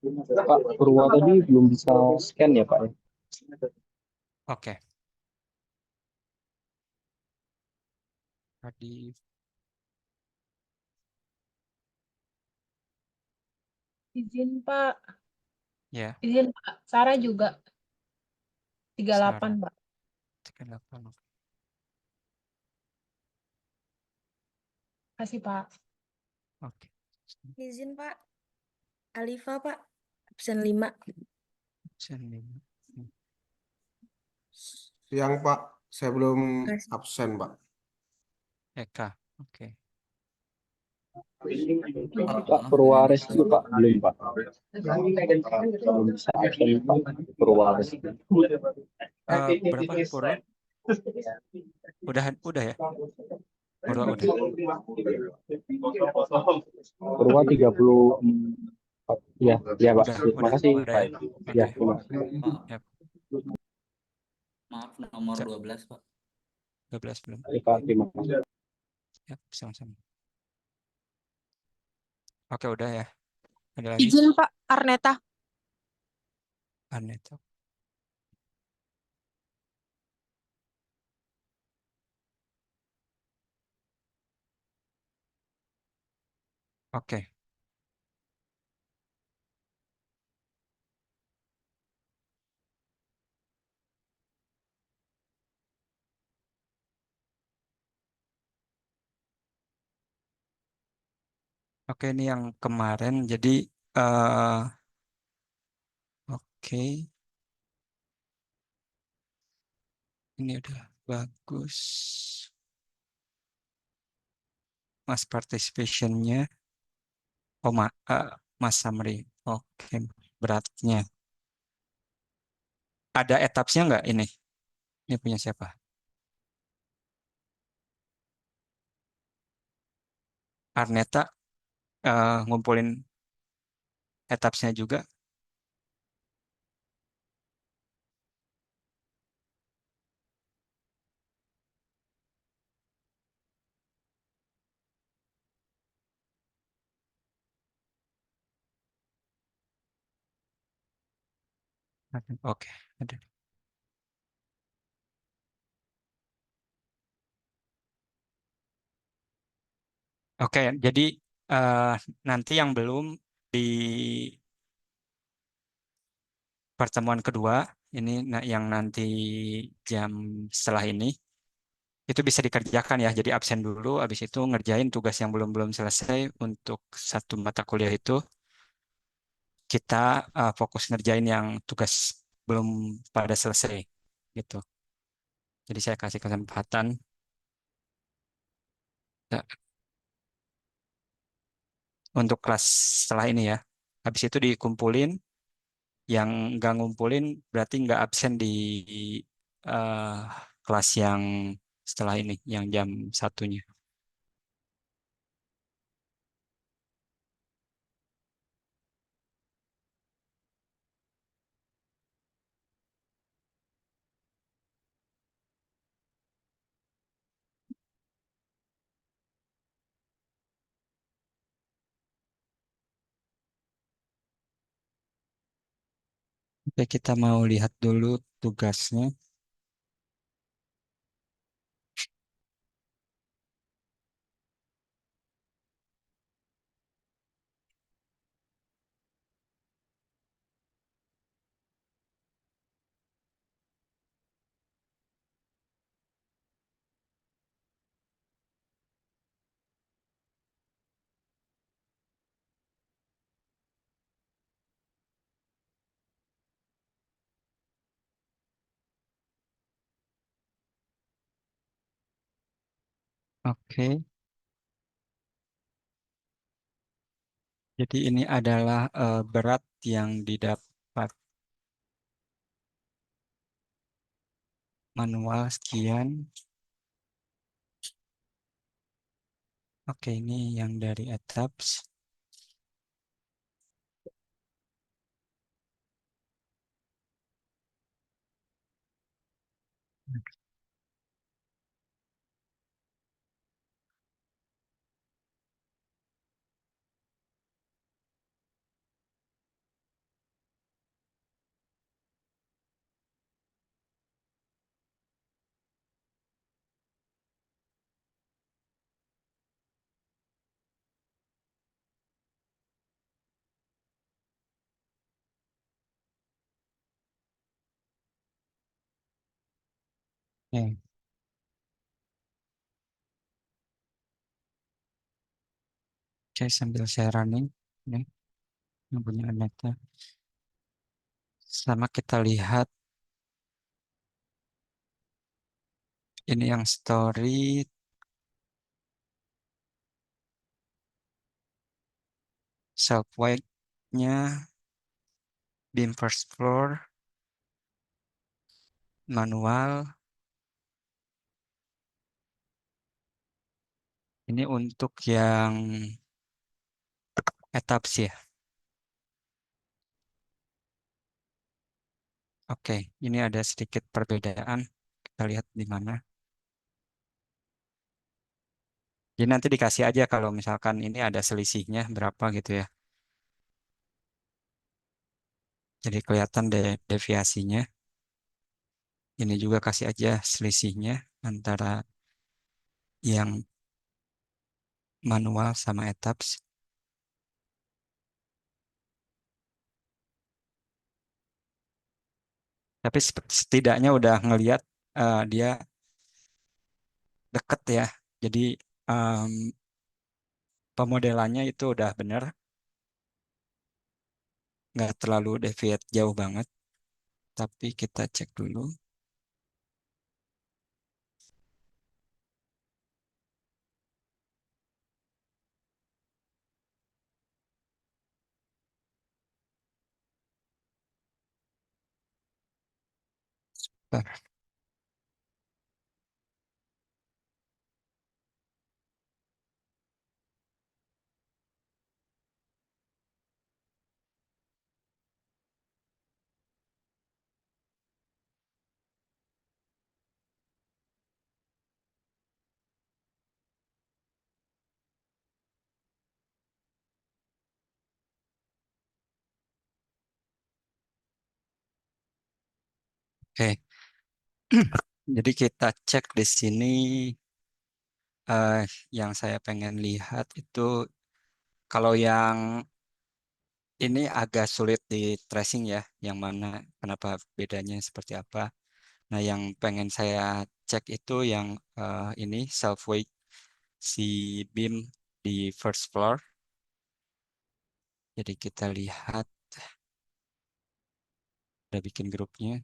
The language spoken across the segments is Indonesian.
Pak Purwa tadi belum bisa scan ya Pak ya? Oke. Tadi Izin Pak, ya, izin Pak. Sarah juga 38 Sarah Pak. 38. Kasih Pak. Oke. Izin Pak, Alifa Pak, absen 5. Absen 5. Siang Pak, saya belum Kasih. absen Pak. Eka. Oke. Pak Purwares itu Pak belum Pak. Belum bisa absen Pak Purwares. Berapa Purwa? Udah ya? Purwa udah. Purwa 34. Ya, ya Pak. Terima kasih Udah Pak. ya. Ya, Oke. terima kasih. Yap. Maaf, nomor 12 Pak. 12 belum. Ya, Pak, terima kasih. Yap, sama-sama. Oke, udah ya. Ada lagi? Izin Pak, Arneta. Aneta. Oke. Oke, ini yang kemarin. Jadi, oke. Ini udah bagus. Mas participation-nya. Oh, Mas Samri. Oke, beratnya. Ada etapsnya nggak ini? Ini punya siapa? Arneta ngumpulin etapsnya juga. Oke, ada. Oke, jadi nanti yang belum di pertemuan kedua, ini yang nanti jam setelah ini, itu bisa dikerjakan ya. Jadi absen dulu, habis itu ngerjain tugas yang belum selesai untuk satu mata kuliah itu. Kita fokus ngerjain yang tugas belum pada selesai, gitu. Jadi saya kasih kesempatan. Ya, untuk kelas setelah ini ya. Habis itu dikumpulin, yang nggak ngumpulin berarti nggak absen di eh, kelas yang setelah ini, yang jam satunya. Oke, kita mau lihat dulu tugasnya. Oke, jadi ini adalah berat yang didapat manual sekian. Oke, ini yang dari etaps. Oke. Oke, sambil saya running. Ini yang punya Aneta. Sama kita lihat ini yang story self weight-nya beam first floor manual. Ini untuk yang etaps ya. Oke, ini ada sedikit perbedaan. Kita lihat di mana. Jadi nanti dikasih aja kalau misalkan ini ada selisihnya berapa gitu ya. Jadi kelihatan deviasinya. Ini juga kasih aja selisihnya antara yang manual sama etaps. Tapi setidaknya udah ngelihat dia deket ya. Jadi em, pemodelannya itu udah bener, nggak terlalu deviate jauh banget. Tapi kita cek dulu. Bentar. Oke, jadi kita cek di sini yang saya pengen lihat itu kalau yang ini agak sulit di tracing ya, yang mana kenapa bedanya seperti apa. Nah, yang pengen saya cek itu yang ini self weight si beam di first floor. Jadi kita lihat udah bikin grupnya.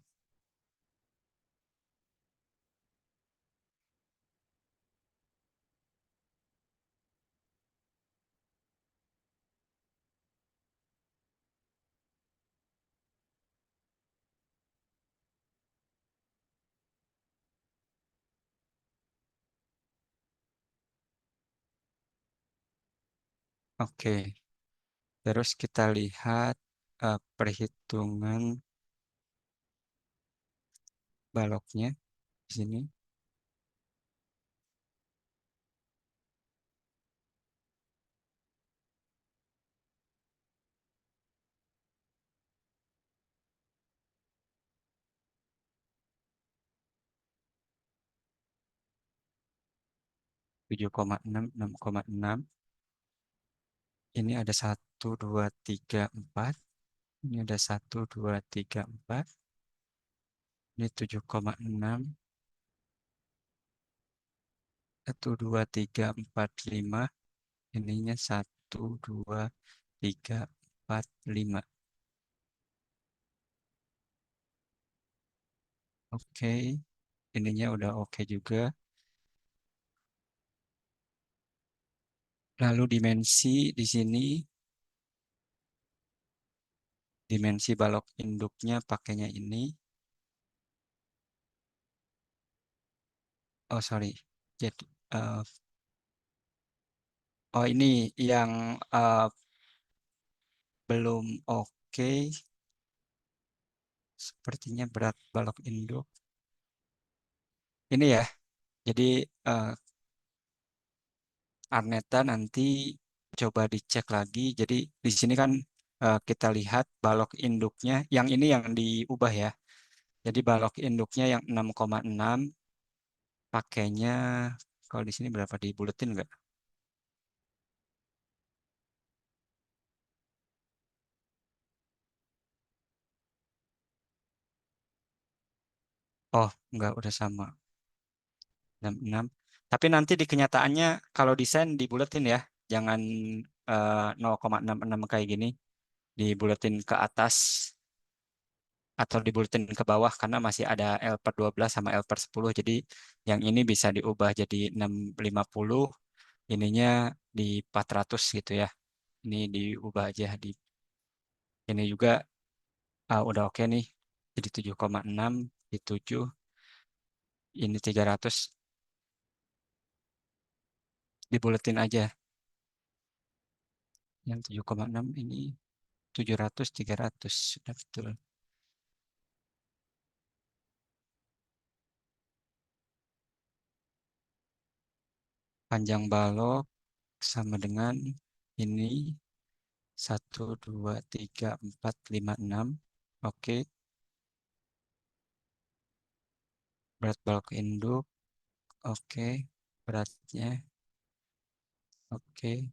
Oke, terus kita lihat perhitungan baloknya di sini. 7,6, 6,6. Ini ada 1, 2, 3, 4. Ini ada 1, 2, 3, 4. Ini 7,6. 1, 2, 3, 4, 5. Ininya 1, 2, 3, 4, 5. Oke, ininya udah oke juga. Lalu dimensi di sini, dimensi balok induknya pakainya ini. Oh sorry, jadi oh ini yang belum oke. Sepertinya berat balok induk. Ini ya, jadi eh, Arneta nanti coba dicek lagi. Jadi di sini kan kita lihat balok induknya, yang ini yang diubah ya. Jadi balok induknya yang 6,6 pakainya, kalau di sini berapa dibuletin nggak? Oh, nggak, udah sama. 66. Tapi nanti di kenyataannya kalau desain dibuletin ya, jangan 0,66 kayak gini, dibuletin ke atas atau dibuletin ke bawah karena masih ada L per 12 sama L per 10. Jadi yang ini bisa diubah jadi 650, ininya di 400 gitu ya. Ini diubah aja di ini juga udah oke nih. Jadi 7,6 di 7, ini 300 dibuletin aja. Yang 7,6 ini 700 300 sudah betul. Panjang balok sama dengan ini 1 2 3 4 5 6. Oke. Berat balok induk. Oke. Beratnya. Oke.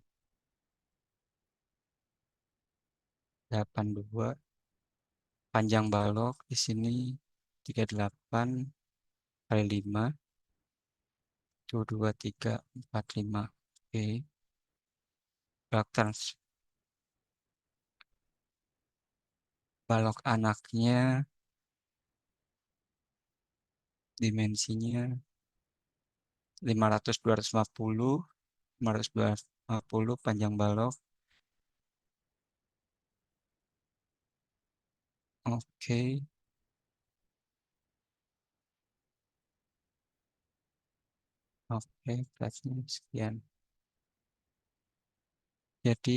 82. Panjang balok di sini 38 kali 5. 1 2 3 4 5. Oke. Balok balok anaknya dimensinya 500 250, 500 250 panjang balok. Oke. Oke, beratnya sekian. Jadi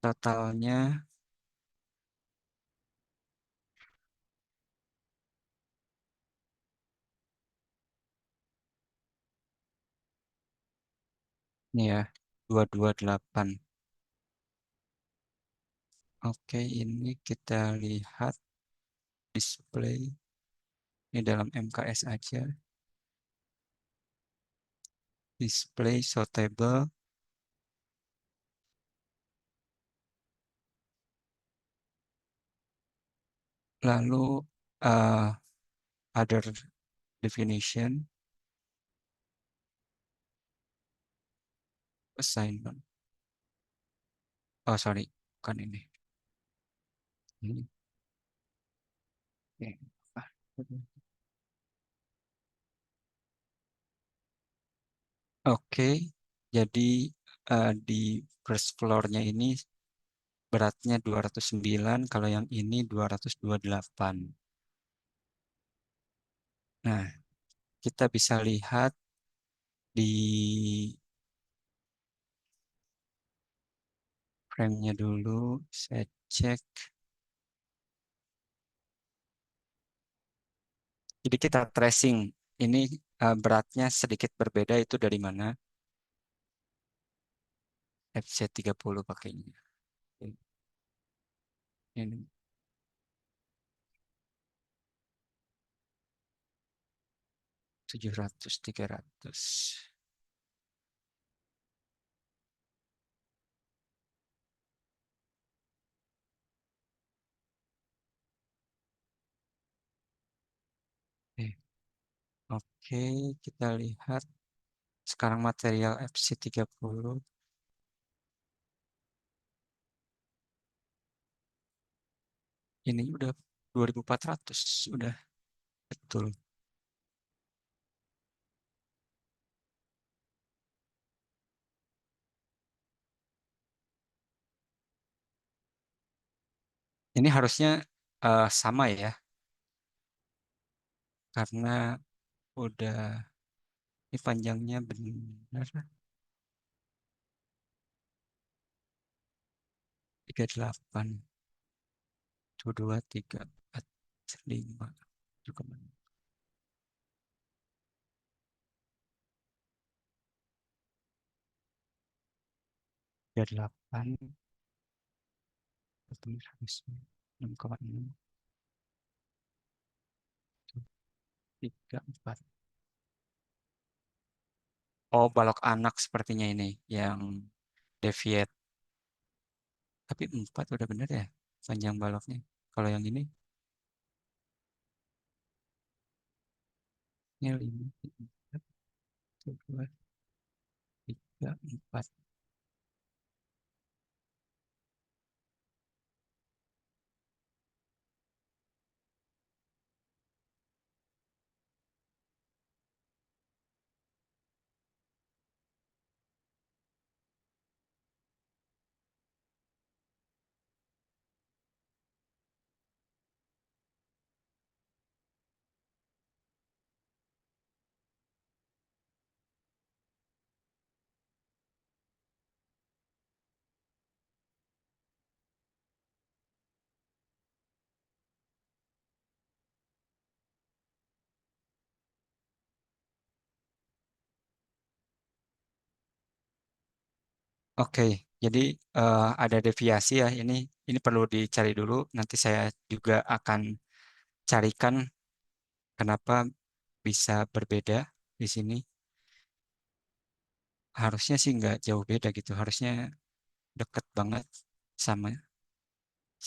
totalnya ini ya 228. Oke, ini kita lihat display ini dalam MKS aja. Display sortable. Lalu other definition assignment. Oh, sorry, bukan ini. Ini. Oke. Ah, Oke, jadi di first floor-nya ini beratnya 209, kalau yang ini 228. Nah, kita bisa lihat di frame-nya dulu, saya cek. Jadi kita tracing, ini beratnya sedikit berbeda itu dari mana? FC30 pakainya. Ini 700 300. Oke. Oke, kita lihat sekarang material FC30. Ini udah 2400, udah betul. Ini harusnya sama ya, karena udah ini panjangnya benar 38, 1 2 3 4 5 juga 38 6,6 3 4. Oh, balok anak sepertinya ini yang deviate. Tapi 4 udah bener ya panjang baloknya. Kalau yang ini 5. Satu, dua, tiga, empat. Oke, jadi ada deviasi ya. Ini perlu dicari dulu. Nanti saya juga akan carikan kenapa bisa berbeda di sini. Harusnya sih nggak jauh beda gitu. Harusnya deket banget sama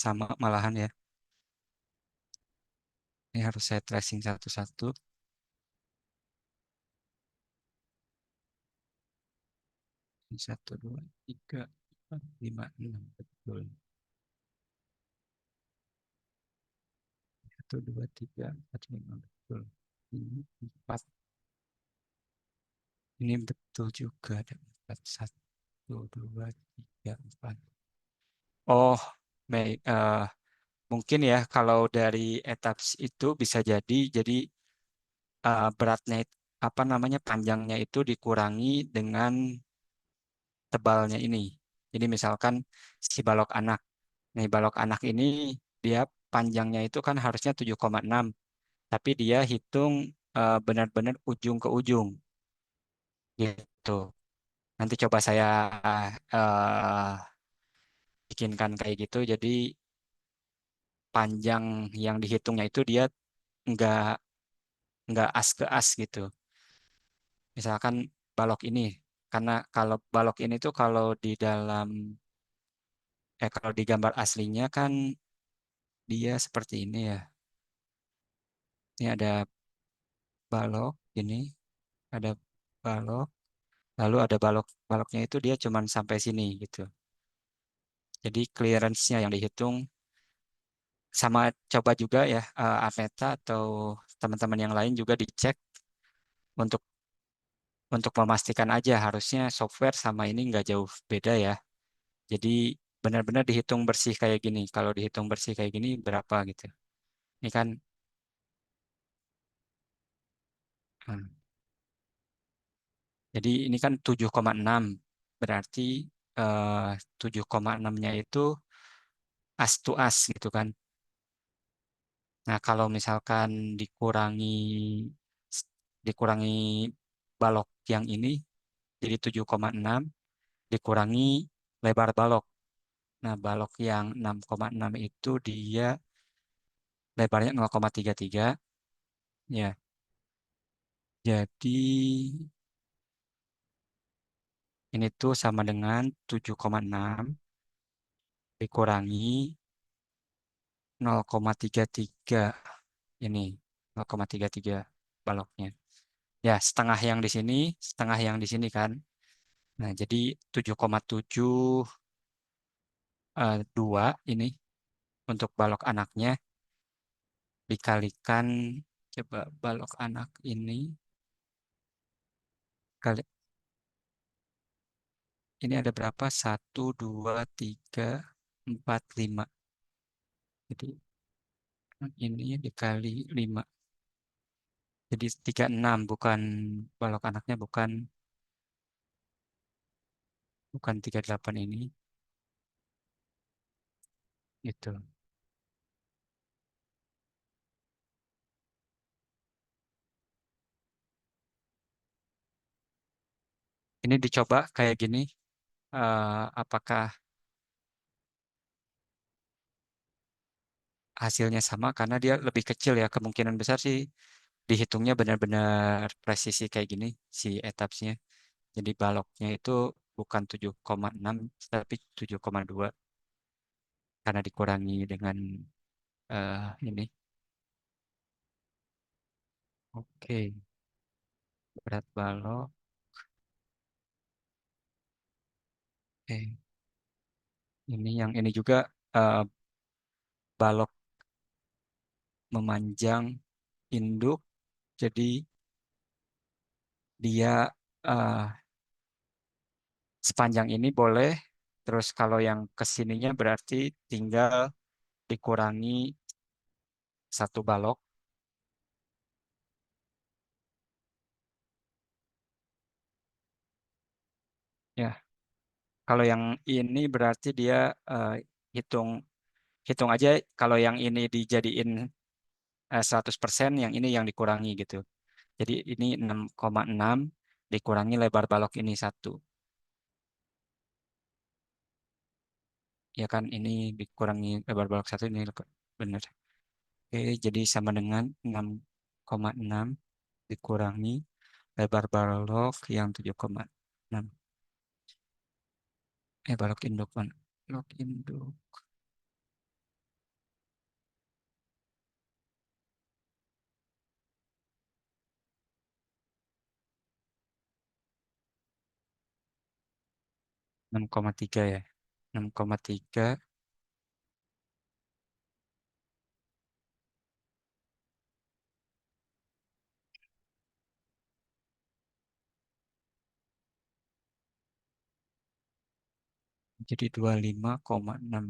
sama malahan ya. Ini harus saya tracing satu-satu. Satu, dua, tiga, empat, lima, enam. Betul. Satu, dua, tiga, empat, lima. Betul. Ini empat. Ini betul juga. Ada empat. Satu, dua, tiga, empat. Oh, baik. Mungkin ya kalau dari etaps itu bisa jadi beratnya apa namanya panjangnya itu dikurangi dengan tebalnya ini. Jadi misalkan si balok anak. Nih balok anak ini dia panjangnya itu kan harusnya 7,6, tapi dia hitung benar-benar ujung ke ujung gitu. Nanti coba saya eh, bikinkan kayak gitu. Jadi panjang yang dihitungnya itu dia nggak nggak as ke as gitu. Misalkan balok ini, karena kalau balok ini tuh kalau di dalam kalau di gambar aslinya kan dia seperti ini ya. Ini ada balok ini, ada balok, lalu ada baloknya itu dia cuman sampai sini gitu. Jadi clearance-nya yang dihitung sama coba juga ya Aveta atau teman-teman yang lain juga dicek untuk memastikan aja harusnya software sama ini nggak jauh beda ya. Jadi benar-benar dihitung bersih kayak gini. Kalau dihitung bersih kayak gini berapa gitu. Ini kan hmm, jadi ini kan 7,6 berarti 7,6-nya itu as to as gitu kan. Nah, kalau misalkan dikurangi dikurangi balok yang ini jadi 7,6 dikurangi lebar balok. Nah, balok yang 6,6 itu dia lebarnya 0,33 ya. Jadi ini tuh sama dengan 7,6 dikurangi 0,33 ini 0,33 baloknya. Ya, setengah yang di sini, setengah yang di sini kan. Nah, jadi 7,72 ini untuk balok anaknya dikalikan coba balok anak ini kali ini ada berapa? Satu, dua, tiga, empat, lima. Jadi ini dikali 5. Jadi 36 bukan balok anaknya bukan bukan 38 ini. Gitu. Ini dicoba kayak gini. Apakah hasilnya sama? Karena dia lebih kecil ya. Kemungkinan besar sih dihitungnya benar-benar presisi kayak gini si etapsnya. Jadi baloknya itu bukan 7,6 tapi 7,2 karena dikurangi dengan ini. Oke, berat balok Oke. Ini yang ini juga eh, balok memanjang induk. Jadi dia eh, sepanjang ini boleh. Terus kalau yang kesininya berarti tinggal dikurangi satu balok. Ya, kalau yang ini berarti dia hitung hitung aja kalau yang ini dijadiin 100%, yang ini yang dikurangi gitu. Jadi ini 6,6 dikurangi lebar balok ini satu. Ya kan ini dikurangi lebar balok satu ini benar. Oke, jadi sama dengan 6,6 dikurangi lebar balok yang 7,6. Balok induk mana? Balok induk 6,3 ya. 6,3 jadi 25,6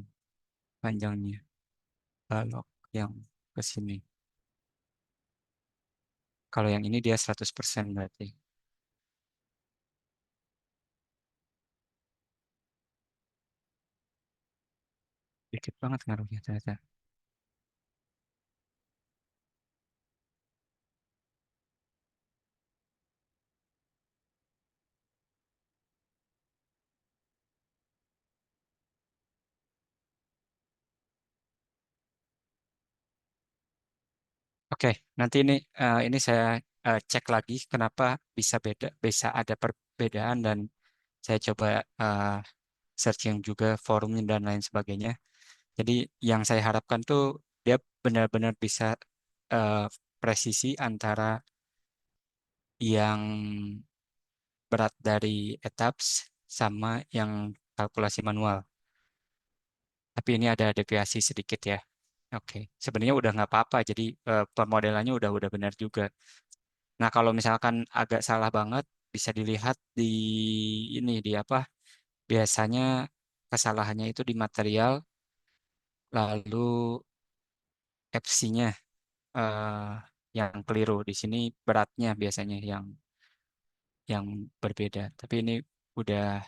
panjangnya balok yang ke sini. Kalau yang ini dia 100% berarti. Dikit banget ngaruhnya ternyata. Oke, nanti ini saya cek lagi kenapa bisa ada perbedaan, dan saya coba eh, searching juga forumnya dan lain sebagainya. Jadi yang saya harapkan tuh dia benar-benar bisa eh, presisi antara yang berat dari etaps sama yang kalkulasi manual. Tapi ini ada deviasi sedikit ya. Oke, sebenarnya udah nggak apa-apa. Jadi pemodelannya udah benar juga. Nah, kalau misalkan agak salah banget, bisa dilihat di ini di apa? Biasanya kesalahannya itu di material, lalu FC-nya eh, yang keliru. Di sini beratnya biasanya yang berbeda. Tapi ini udah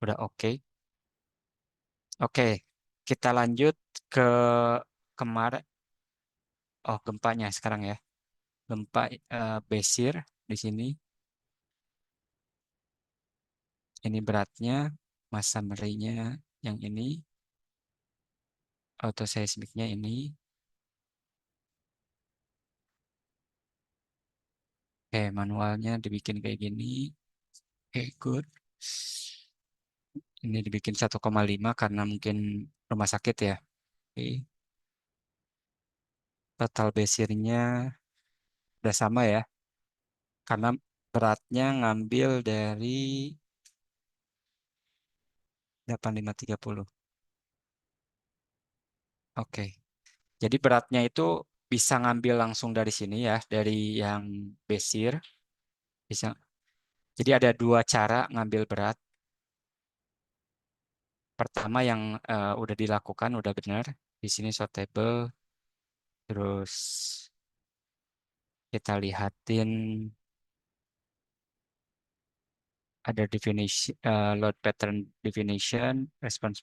udah oke. Oke, kita lanjut ke kemarin. Oh, gempanya sekarang ya. Gempa Besir di sini. Ini beratnya, massa merinya yang ini, autoseismiknya ini. Oke, manualnya dibikin kayak gini. Oke, good. Ini dibikin 1,5 karena mungkin rumah sakit ya. Oke. Total besirnya udah sama ya. Karena beratnya ngambil dari 8530. Oke. Jadi beratnya itu bisa ngambil langsung dari sini ya, dari yang besir. Bisa. Jadi ada dua cara ngambil berat. Pertama yang udah dilakukan, udah benar. Di sini sortable. Terus kita lihatin ada definition, load pattern definition, response,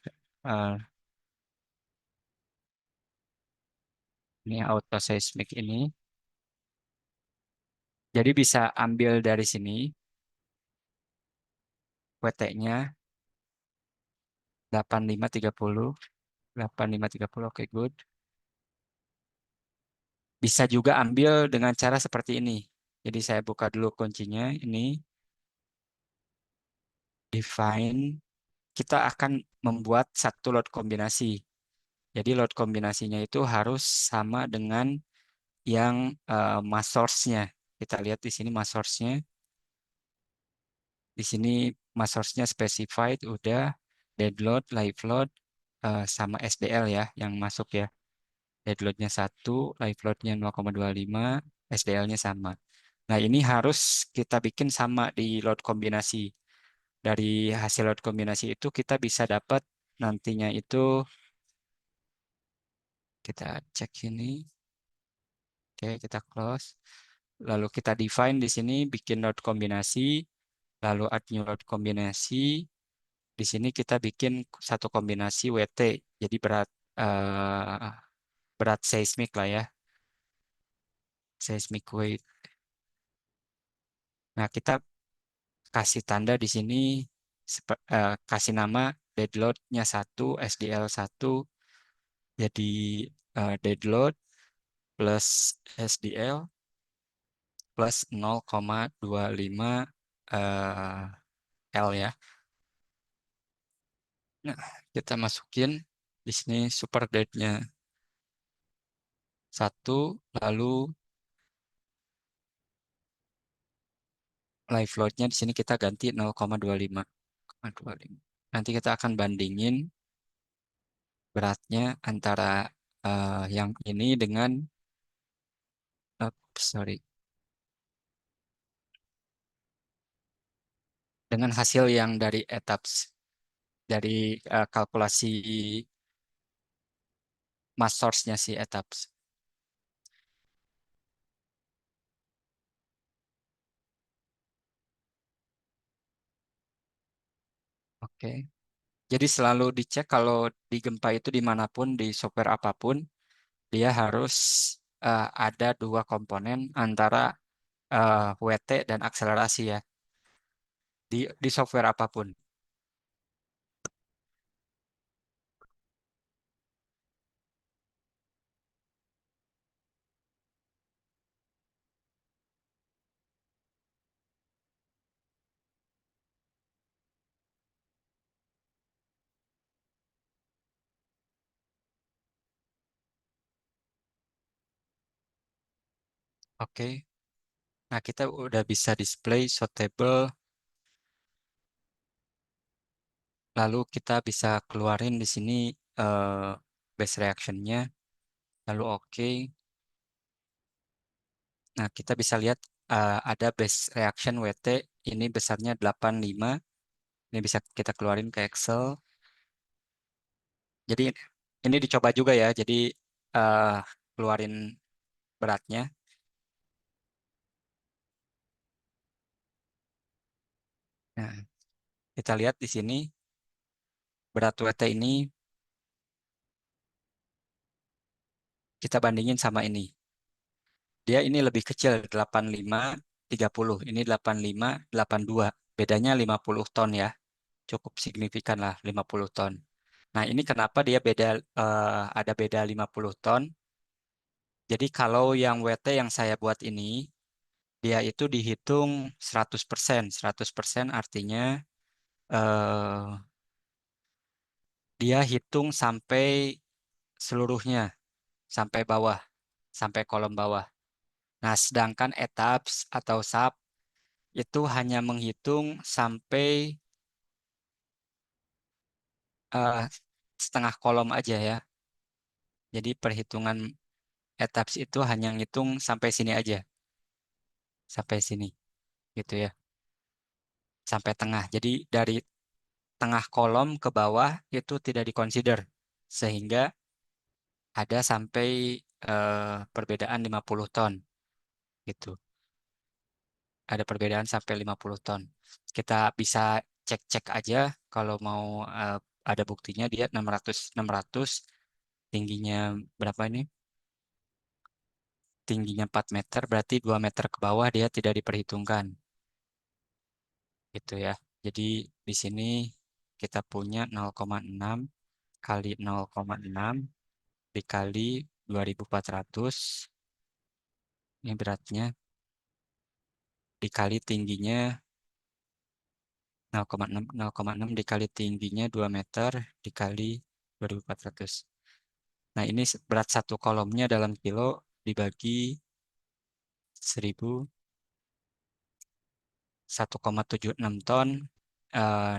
ini auto seismic ini. Jadi bisa ambil dari sini WT-nya 8530, 8530, oke good. Bisa juga ambil dengan cara seperti ini. Jadi saya buka dulu kuncinya ini, define. Kita akan membuat satu load kombinasi. Jadi load kombinasinya itu harus sama dengan yang mass source-nya. Kita lihat di sini mass source-nya. Di sini mass source-nya specified udah, dead load, live load, sama SDL ya yang masuk ya. Dead load-nya 1, live load-nya 0,25, SDL-nya sama. Nah, ini harus kita bikin sama di load kombinasi. Dari hasil load kombinasi itu kita bisa dapat nantinya itu, kita cek ini. Oke, kita close. Lalu kita define di sini bikin load kombinasi, lalu add new load kombinasi. Di sini kita bikin satu kombinasi WT, jadi berat seismik lah ya, seismic weight. Nah, kita kasih tanda di sini, kasih nama dead load-nya 1, SDL 1, jadi dead load plus SDL plus 0,25 L ya. Nah, kita masukin di sini super dead-nya 1, lalu live load-nya di sini kita ganti 0,25. Nanti kita akan bandingin beratnya antara yang ini dengan sorry, dengan hasil yang dari etaps, dari kalkulasi mass source-nya si etaps. Oke. Jadi selalu dicek kalau di gempa itu dimanapun di software apapun, dia harus ada dua komponen antara WT dan akselerasi ya. Di software apapun. Oke. Nah, kita udah bisa display shot table. Lalu kita bisa keluarin di sini base reaction-nya. Lalu oke. Nah, kita bisa lihat ada base reaction WT ini besarnya 85. Ini bisa kita keluarin ke Excel. Jadi ini dicoba juga ya. Jadi eh, keluarin beratnya. Nah, kita lihat di sini berat WT ini kita bandingin sama ini. Dia ini lebih kecil 85 30. Ini 85 82. Bedanya 50 ton ya. Cukup signifikan lah 50 ton. Nah, ini kenapa dia ada beda 50 ton? Jadi kalau yang WT yang saya buat ini, dia itu dihitung 100%. 100% artinya dia hitung sampai seluruhnya, sampai bawah, sampai kolom bawah. Nah, sedangkan etaps atau sub itu hanya menghitung sampai eh, setengah kolom aja ya. Jadi perhitungan etaps itu hanya ngitung sampai sini aja, sampai sini, gitu ya, sampai tengah. Jadi dari tengah kolom ke bawah itu tidak dikonsider, sehingga ada sampai perbedaan 50 ton, gitu. Ada perbedaan sampai 50 ton. Kita bisa cek-cek aja kalau mau ada buktinya dia 600 tingginya berapa ini? Tingginya 4 meter, berarti 2 meter ke bawah dia tidak diperhitungkan. Gitu ya. Jadi di sini kita punya 0,6 kali 0,6 dikali 2400. Ini beratnya dikali tingginya 0,6 0,6 dikali tingginya 2 meter dikali 2400. Nah, ini berat satu kolomnya dalam kilo dibagi 1000 1,76 ton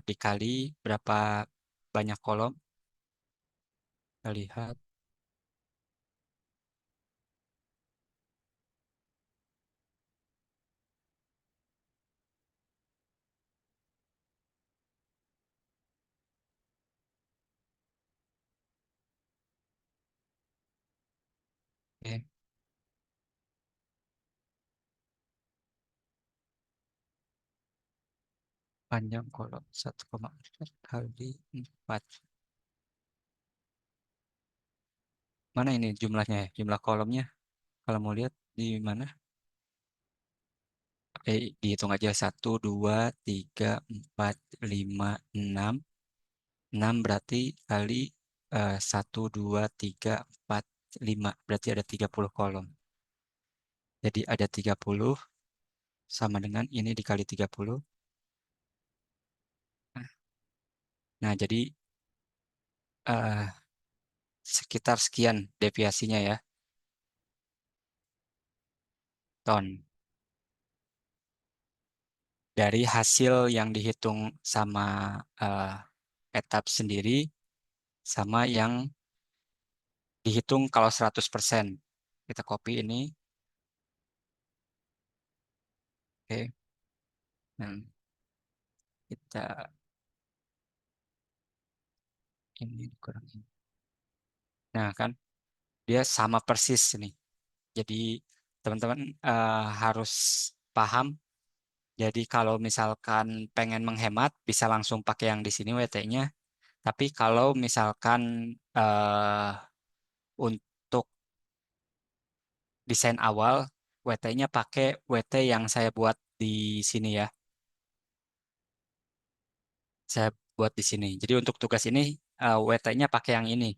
dikali berapa banyak kolom. Kita lihat. Oke. Panjang kolom 1,4 kali 4. Mana ini jumlahnya ya? Jumlah kolomnya. Kalau mau lihat di mana? Dihitung aja 1, 2, 3, 4, 5, 6. 6 berarti kali 1, 2, 3, 4, 5. Berarti ada 30 kolom. Jadi ada 30 sama dengan ini dikali 30. Nah, jadi sekitar sekian deviasinya ya, ton. Dari hasil yang dihitung sama etap sendiri, sama yang dihitung kalau 100%. Kita copy ini. Oke. Nah, kita ini kurang ini. Nah, kan dia sama persis nih. Jadi teman-teman harus paham. Jadi kalau misalkan pengen menghemat bisa langsung pakai yang di sini WT-nya. Tapi kalau misalkan untuk desain awal WT-nya pakai WT yang saya buat di sini ya. Saya buat di sini. Jadi untuk tugas ini WT-nya pakai yang ini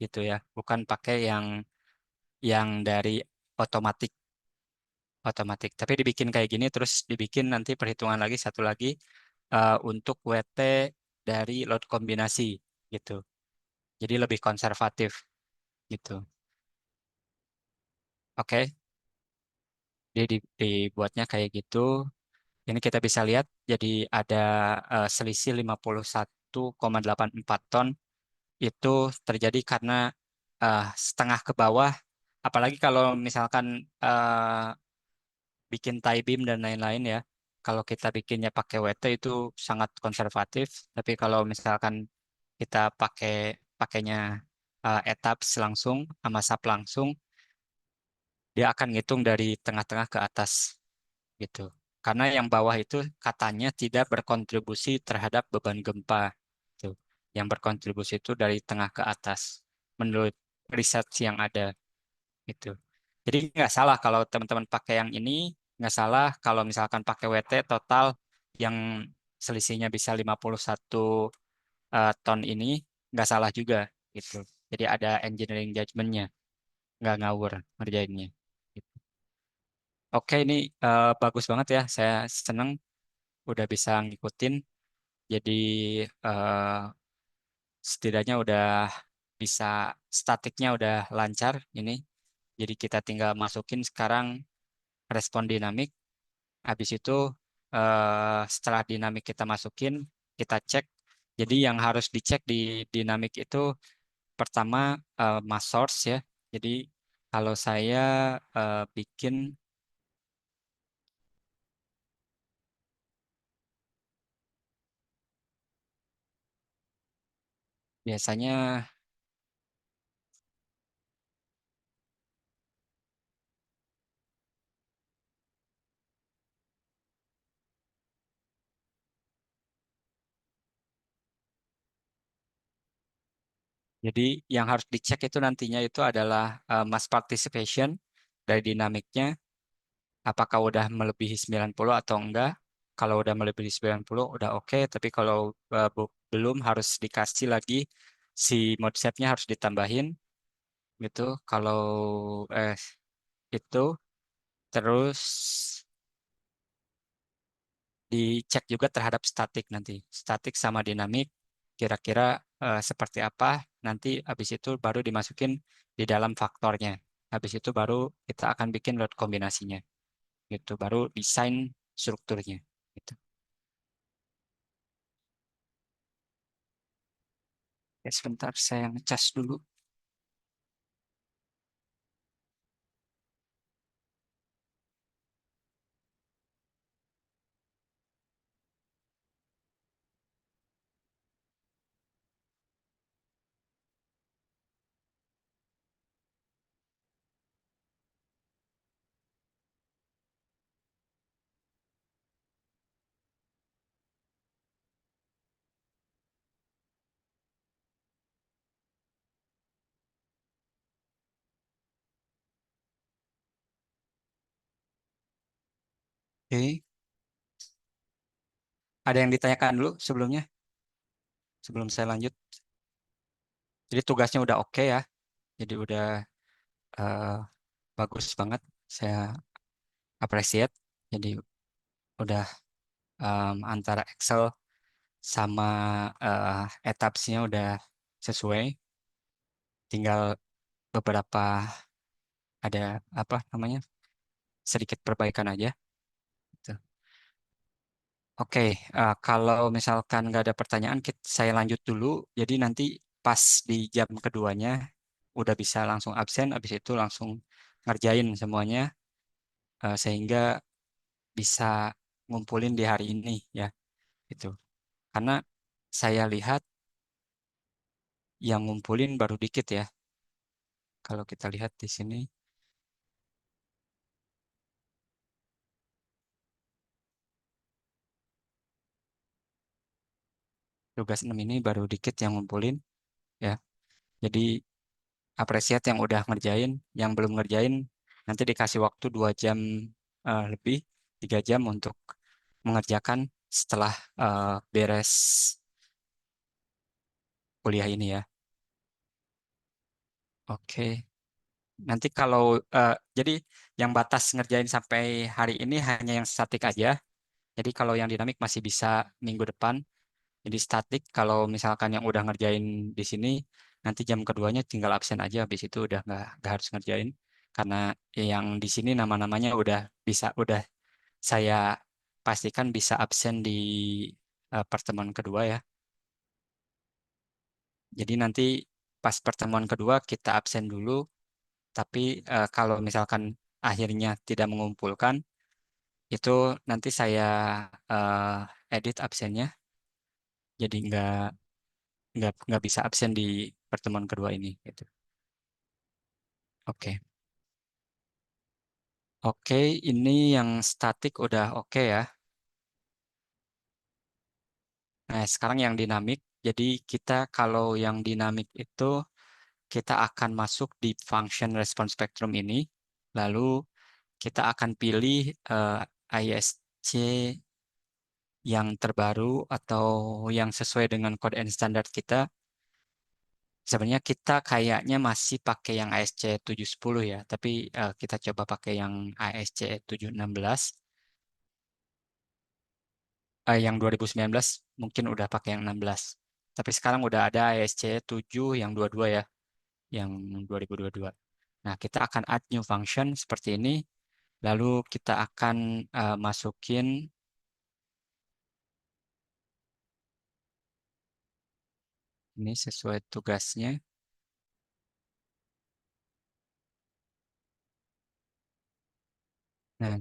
gitu ya. Bukan pakai yang dari otomatik otomatik. Tapi dibikin kayak gini terus dibikin nanti perhitungan lagi satu lagi untuk WT dari load kombinasi gitu. Jadi lebih konservatif gitu. Oke, Dia dibuatnya kayak gitu. Ini kita bisa lihat jadi ada selisih 51,84 ton itu terjadi karena setengah ke bawah. Apalagi kalau misalkan bikin tie beam dan lain-lain ya. Kalau kita bikinnya pakai WT itu sangat konservatif. Tapi kalau misalkan kita pakainya etaps langsung sama sub langsung, dia akan ngitung dari tengah-tengah ke atas gitu. Karena yang bawah itu katanya tidak berkontribusi terhadap beban gempa. Tuh. Yang berkontribusi itu dari tengah ke atas menurut riset yang ada itu. Jadi nggak salah kalau teman-teman pakai yang ini, nggak salah kalau misalkan pakai WT total yang selisihnya bisa 51 ton ini, nggak salah juga gitu. Jadi ada engineering judgment-nya, nggak ngawur ngerjainnya. Gitu. Oke, ini bagus banget ya. Saya seneng udah bisa ngikutin. Jadi eh, setidaknya udah bisa statiknya udah lancar ini. Jadi kita tinggal masukin sekarang respon dinamik. Habis itu setelah dinamik kita masukin, kita cek. Jadi yang harus dicek di dinamik itu pertama mass source ya. Jadi kalau saya bikin biasanya jadi yang harus dicek itu nantinya itu adalah mass participation dari dinamiknya. Apakah udah melebihi 90 atau enggak? Kalau udah melebihi 90 udah oke, tapi kalau belum harus dikasih lagi si mode shape-nya harus ditambahin gitu. Kalau eh itu terus dicek juga terhadap statik nanti. Statik sama dinamik kira-kira seperti apa nanti habis itu baru dimasukin di dalam faktornya. Habis itu baru kita akan bikin load kombinasinya. Gitu, baru desain strukturnya. Gitu. Oke, sebentar saya ngecas dulu. Oke, ada yang ditanyakan dulu sebelumnya, sebelum saya lanjut. Jadi tugasnya udah oke ya, jadi udah eh, bagus banget. Saya appreciate. Jadi udah antara Excel sama etapsnya udah sesuai. Tinggal beberapa ada apa namanya sedikit perbaikan aja. Gitu. Oke, kalau misalkan nggak ada pertanyaan, saya lanjut dulu. Jadi nanti pas di jam keduanya udah bisa langsung absen, habis itu langsung ngerjain semuanya sehingga bisa ngumpulin di hari ini ya. Itu. Karena saya lihat yang ngumpulin baru dikit ya. Kalau kita lihat di sini, tugas 6 ini baru dikit yang ngumpulin ya. Jadi apresiat yang udah ngerjain, yang belum ngerjain nanti dikasih waktu 2 jam lebih, 3 jam untuk mengerjakan setelah beres kuliah ini ya. Oke, nanti kalau jadi yang batas ngerjain sampai hari ini hanya yang statik aja. Jadi kalau yang dinamik masih bisa minggu depan. Jadi statik kalau misalkan yang udah ngerjain di sini nanti jam keduanya tinggal absen aja, habis itu udah nggak harus ngerjain karena yang di sini nama-namanya udah saya pastikan bisa absen di pertemuan kedua ya. Jadi nanti pas pertemuan kedua kita absen dulu, tapi kalau misalkan akhirnya tidak mengumpulkan itu nanti saya edit absennya, jadi nggak bisa absen di pertemuan kedua ini gitu. Oke. Oke, ini yang statik udah oke ya. Nah, sekarang yang dinamik. Jadi kita kalau yang dinamik itu kita akan masuk di function response spectrum ini. Lalu kita akan pilih ISC yang terbaru atau yang sesuai dengan kode N standar kita. Sebenarnya kita kayaknya masih pakai yang ASC 710 ya, tapi kita coba pakai yang ASC 716. Yang 2019 mungkin udah pakai yang 16. Tapi sekarang udah ada ASC 7 yang 22 ya, yang 2022. Nah, kita akan add new function seperti ini. Lalu kita akan masukin ini sesuai tugasnya. Nah,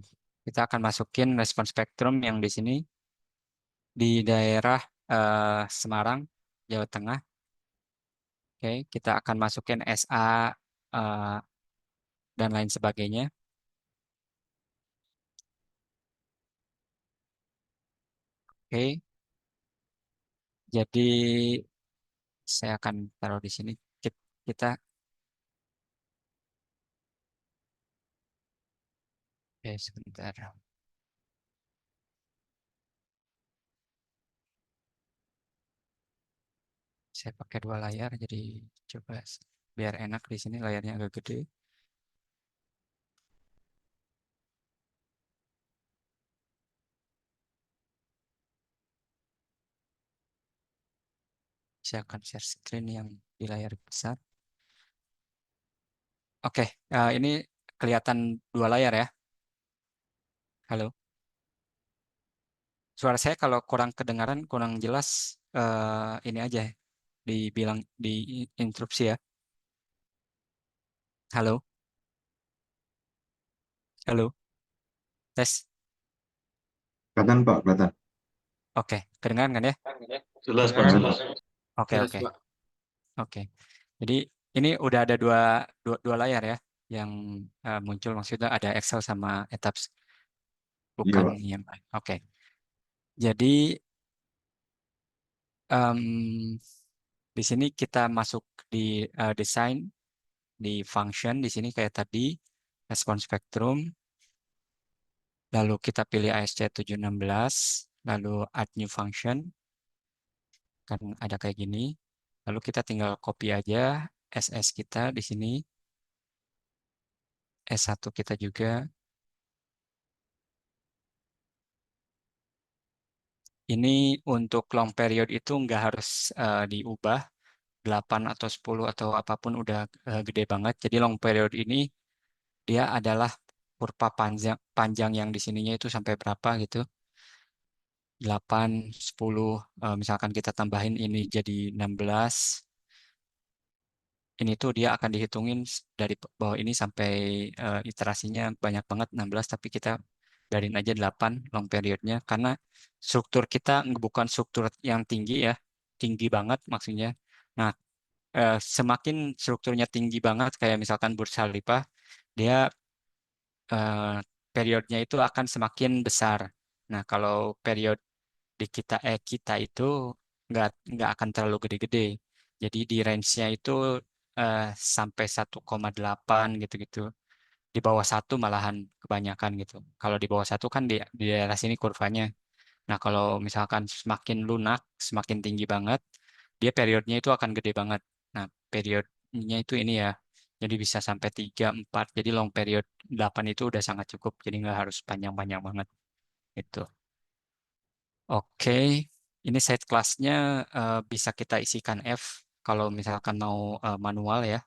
kita akan masukin respons spektrum yang di sini di daerah Semarang, Jawa Tengah. Oke, kita akan masukin SA eh, dan lain sebagainya. Oke, jadi saya akan taruh di sini. Kita, sebentar. Saya pakai 2 layar, jadi coba biar enak di sini layarnya agak gede. Saya akan share screen yang di layar besar. Oke, ini kelihatan 2 layar ya. Halo. Suara saya kalau kurang kedengaran, kurang jelas, ini aja dibilang di interupsi ya. Halo, halo, tes. Kelihatan Pak, kelihatan. Oke, kedengaran kan ya? Jelas Pak, Kedengaran, jelas. Oke, Jelas, oke, Pak. oke. Jadi ini udah ada dua layar ya yang muncul, maksudnya ada Excel sama Etaps, Iya bukan Pak. yang lain. Oke. Jadi em, di sini kita masuk di desain, di function di sini kayak tadi response spectrum, lalu kita pilih ASC716, lalu add new function, kan ada kayak gini. Lalu kita tinggal copy aja SS kita di sini, S1 kita juga. Ini untuk long period itu nggak harus diubah, 8 atau 10 atau apapun udah gede banget. Jadi long period ini dia adalah kurva panjang, panjang yang di sininya itu sampai berapa gitu. 8, 10, misalkan kita tambahin ini jadi 16. Ini tuh dia akan dihitungin dari bawah ini sampai iterasinya banyak banget 16, tapi kita biarin aja 8 long periodnya karena struktur kita bukan struktur yang tinggi ya, tinggi banget maksudnya. Nah, semakin strukturnya tinggi banget kayak misalkan Bursa Khalifa, dia periodnya itu akan semakin besar. Nah, kalau period di kita itu nggak akan terlalu gede-gede. Jadi di range-nya itu eh, sampai 1,8 gitu-gitu. Di bawah satu malahan kebanyakan gitu. Kalau di bawah satu kan di daerah sini kurvanya. Nah, kalau misalkan semakin lunak, semakin tinggi banget, dia periodnya itu akan gede banget. Nah, periodnya itu ini ya. Jadi bisa sampai 3, 4. Jadi long period 8 itu udah sangat cukup. Jadi nggak harus panjang-panjang banget. Itu. Oke, ini side class-nya bisa kita isikan F kalau misalkan mau manual ya.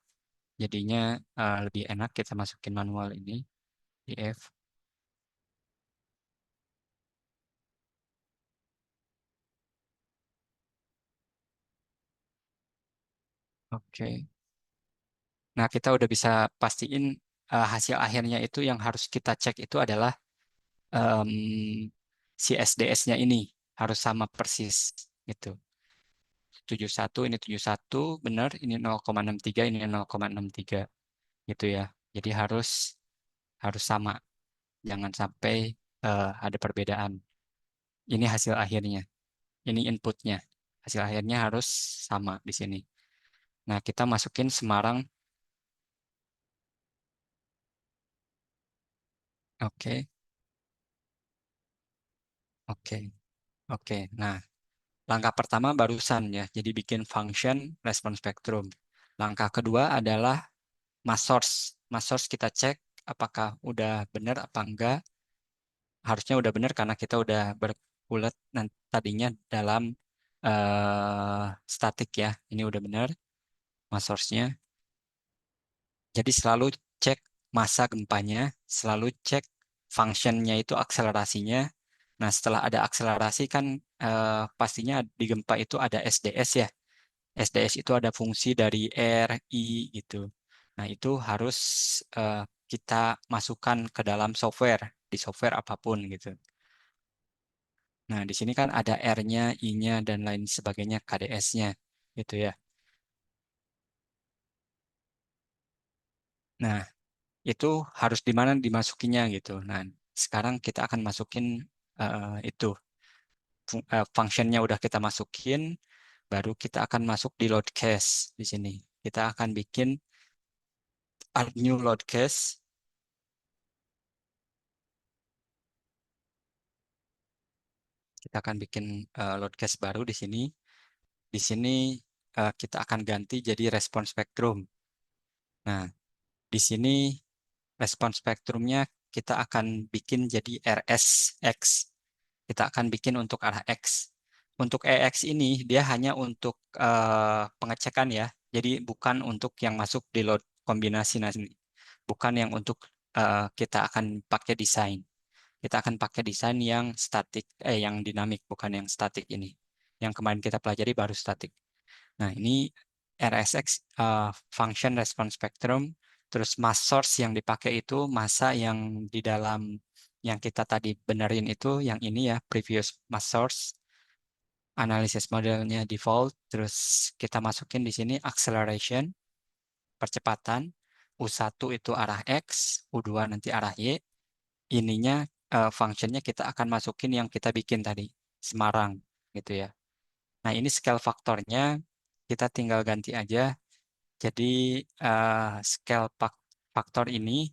Jadinya lebih enak kita masukin manual ini di F. Oke. Nah, kita udah bisa pastiin hasil akhirnya itu yang harus kita cek itu adalah em, si SDS-nya ini harus sama persis gitu. 71 ini 71 benar, ini 0,63 ini 0,63 gitu ya. Jadi harus sama. Jangan sampai ada perbedaan. Ini hasil akhirnya. Ini inputnya. Hasil akhirnya harus sama di sini. Nah, kita masukin Semarang. Oke, oke, oke. Nah, langkah pertama barusan ya. Jadi bikin function response spectrum. Langkah kedua adalah mass source. Mass source kita cek apakah udah benar apa enggak. Harusnya udah benar karena kita udah berbulat tadinya dalam statik ya. Ini udah benar mass source-nya. Jadi selalu cek masa gempanya, selalu cek functionnya itu akselerasinya. Nah, setelah ada akselerasi kan pastinya di gempa itu ada SDS ya. SDS itu ada fungsi dari R, I gitu. Nah, itu harus eh, kita masukkan ke dalam software, di software apapun gitu. Nah, di sini kan ada R-nya, I-nya, dan lain sebagainya, KDS-nya gitu ya. Nah, itu harus di mana dimasukinya gitu. Nah, sekarang kita akan masukin itu. Functionnya udah kita masukin, baru kita akan masuk di load case di sini. Kita akan bikin add new load case. Kita akan bikin load case baru di sini. Di sini kita akan ganti jadi response spectrum. Nah, di sini response spektrumnya kita akan bikin jadi RSX. Kita akan bikin untuk arah X. Untuk EX ini dia hanya untuk pengecekan ya. Jadi bukan untuk yang masuk di load kombinasi nanti. Bukan yang untuk kita akan pakai desain. kita akan pakai desain yang statik, yang dinamik, bukan yang statik ini. Yang kemarin kita pelajari baru statik. Nah, ini RSX function response spectrum, terus mass source yang dipakai itu massa yang di dalam yang kita tadi benerin itu, yang ini ya, previous mass source, analisis modelnya default, terus kita masukin di sini acceleration, percepatan, U1 itu arah X, U2 nanti arah Y, ininya functionnya kita akan masukin yang kita bikin tadi, Semarang, gitu ya. Nah, ini scale faktornya kita tinggal ganti aja. Jadi scale faktor ini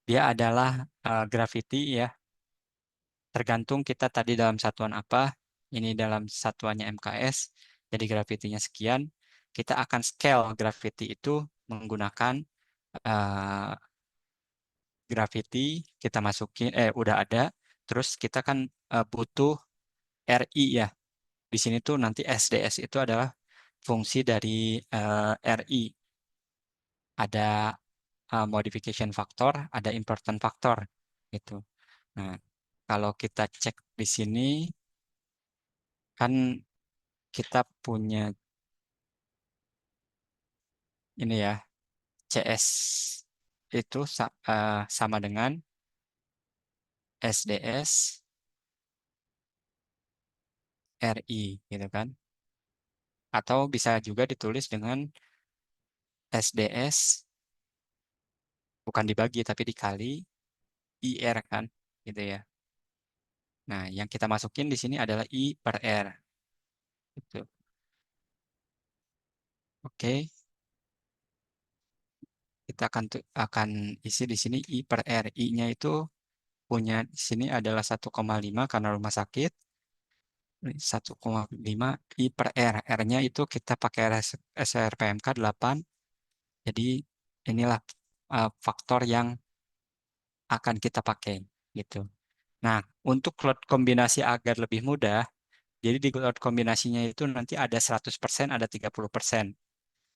dia adalah gravity ya. Tergantung kita tadi dalam satuan apa. Ini dalam satuannya MKS. Jadi gravitinya sekian. Kita akan scale gravity itu menggunakan gravity kita masukin udah ada. Terus kita kan butuh RI ya. Di sini tuh nanti SDS itu adalah fungsi dari RI. Ada modification factor, ada important factor gitu. Nah, kalau kita cek di sini kan kita punya ini ya, CS itu sama dengan SDS RI gitu kan. Atau bisa juga ditulis dengan SDS bukan dibagi tapi dikali IR kan gitu ya. Nah, yang kita masukin di sini adalah I per R. Gitu. Oke. Kita akan isi di sini I per R. I-nya itu punya di sini adalah 1,5 karena rumah sakit. 1,5 I per R. R-nya itu kita pakai SRPMK 8. Jadi inilah faktor yang akan kita pakai gitu. Nah, untuk load kombinasi agar lebih mudah, jadi di load kombinasinya itu nanti ada 100%, ada 30%.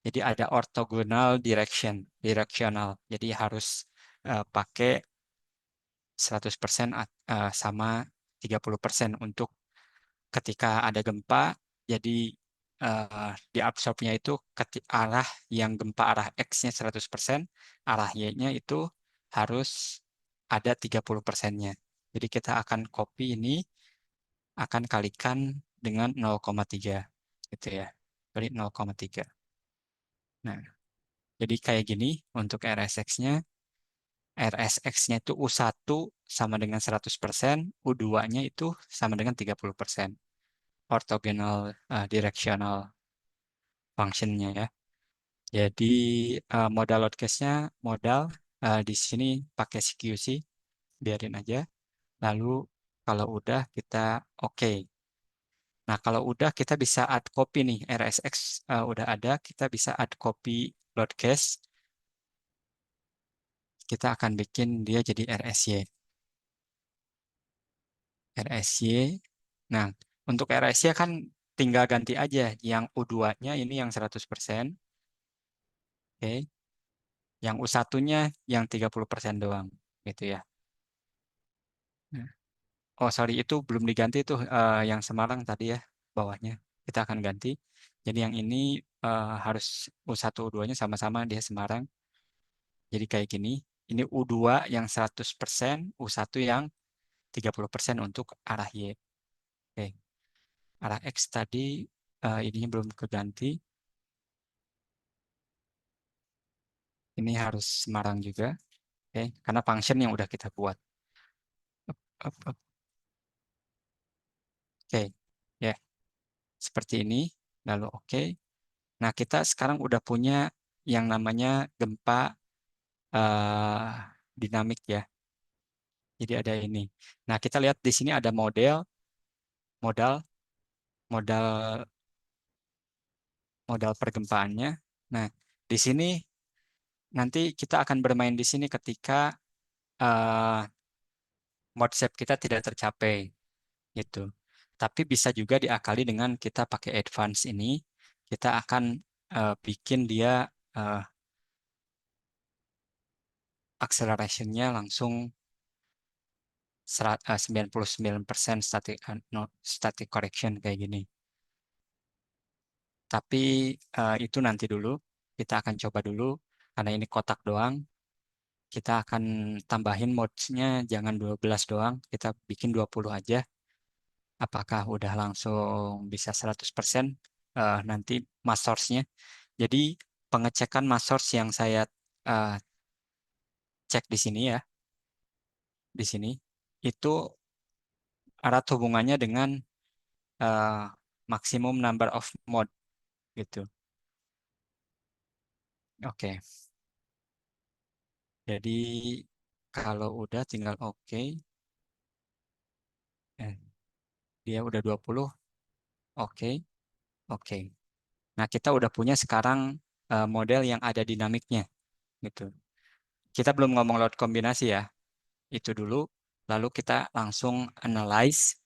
Jadi ada orthogonal directional. Jadi harus pakai 100% sama 30% untuk ketika ada gempa, jadi diabsorbnya itu arah yang gempa arah X-nya 100%, arah Y-nya itu harus ada 30%-nya. Jadi kita akan copy ini, akan kalikan dengan 0,3 gitu ya. Kali 0,3. Nah, jadi kayak gini untuk RSX-nya. RSX-nya itu U1 sama dengan 100%, U2-nya itu sama dengan 30%. Orthogonal directional function-nya ya. Jadi modal load case-nya modal di sini pakai CQC, biarin aja. Lalu kalau udah kita oke. Nah, kalau udah kita bisa add copy nih, RSX udah ada, kita bisa add copy load case. Kita akan bikin dia jadi RSY. RSY. Nah, untuk RSY kan tinggal ganti aja yang U2-nya ini yang 100%. Oke. Yang U1-nya yang 30% doang gitu ya. Nah. Oh, sorry itu belum diganti tuh yang Semarang tadi ya, bawahnya. Kita akan ganti. Jadi yang ini harus U1 U2-nya sama-sama dia Semarang. Jadi kayak gini. Ini U2 yang 100%, U1 yang 30% untuk arah Y. Oke. Arah X tadi ininya belum keganti. Ini harus Semarang juga. Oke, karena function yang udah kita buat. Up. Oke, ya. Seperti ini. Lalu oke. Nah, kita sekarang udah punya yang namanya gempa dinamik ya. Jadi ada ini. Nah, kita lihat di sini ada modal, modal pergempaannya. Nah, di sini nanti kita akan bermain di sini ketika mode shape kita tidak tercapai gitu. Tapi bisa juga diakali dengan kita pakai advance ini. Kita akan bikin dia acceleration-nya langsung 99% static correction kayak gini. Tapi itu nanti dulu, kita akan coba dulu, karena ini kotak doang, kita akan tambahin modes-nya jangan 12 doang, kita bikin 20 aja. Apakah udah langsung bisa 100%? Nanti mass source-nya. Jadi pengecekan mass source yang saya cek di sini ya, di sini, itu erat hubungannya dengan maksimum number of mode gitu. Oke. Jadi kalau udah tinggal oke. Dia udah 20. Oke. Oke. Nah, kita udah punya sekarang model yang ada dinamiknya gitu. Kita belum ngomong load kombinasi ya. Itu dulu, lalu kita langsung analyze,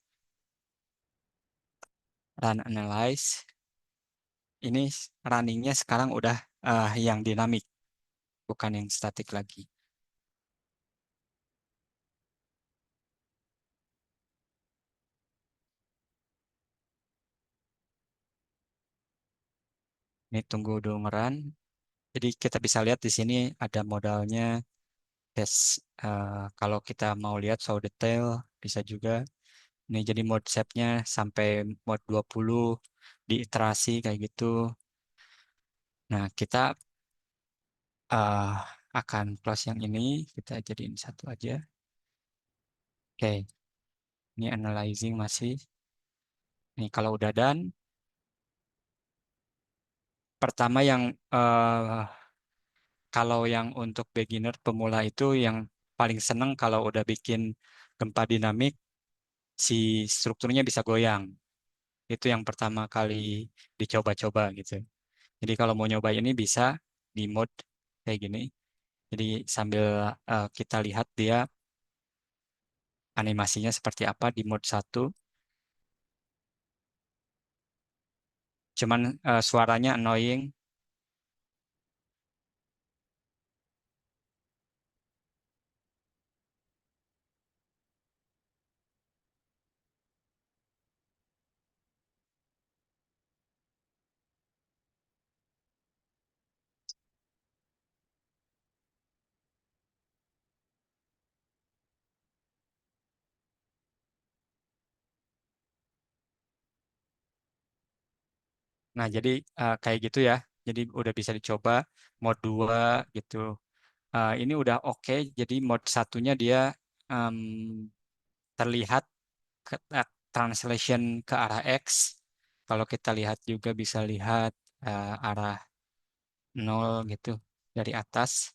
run analyze. Ini runningnya sekarang udah yang dinamik, bukan yang statik lagi. Ini tunggu dulu nge-run. Jadi kita bisa lihat di sini ada modalnya. Kalau kita mau lihat show detail, bisa juga. Ini jadi mode shape-nya sampai mode 20 diiterasi kayak gitu. Nah, kita akan close yang ini. Kita jadiin satu aja. Oke. Ini analyzing masih. Nih, kalau udah done. Pertama yang kalau yang untuk beginner pemula itu yang paling seneng kalau udah bikin gempa dinamik, si strukturnya bisa goyang. Itu yang pertama kali dicoba-coba gitu. Jadi kalau mau nyoba ini bisa di mode kayak gini. Jadi sambil kita lihat dia animasinya seperti apa di mode 1. Cuman suaranya annoying. Nah, jadi kayak gitu ya. Jadi udah bisa dicoba mode 2 gitu. Ini udah oke. Jadi mode satunya dia em, terlihat translation ke arah X. Kalau kita lihat juga bisa lihat arah 0 gitu dari atas.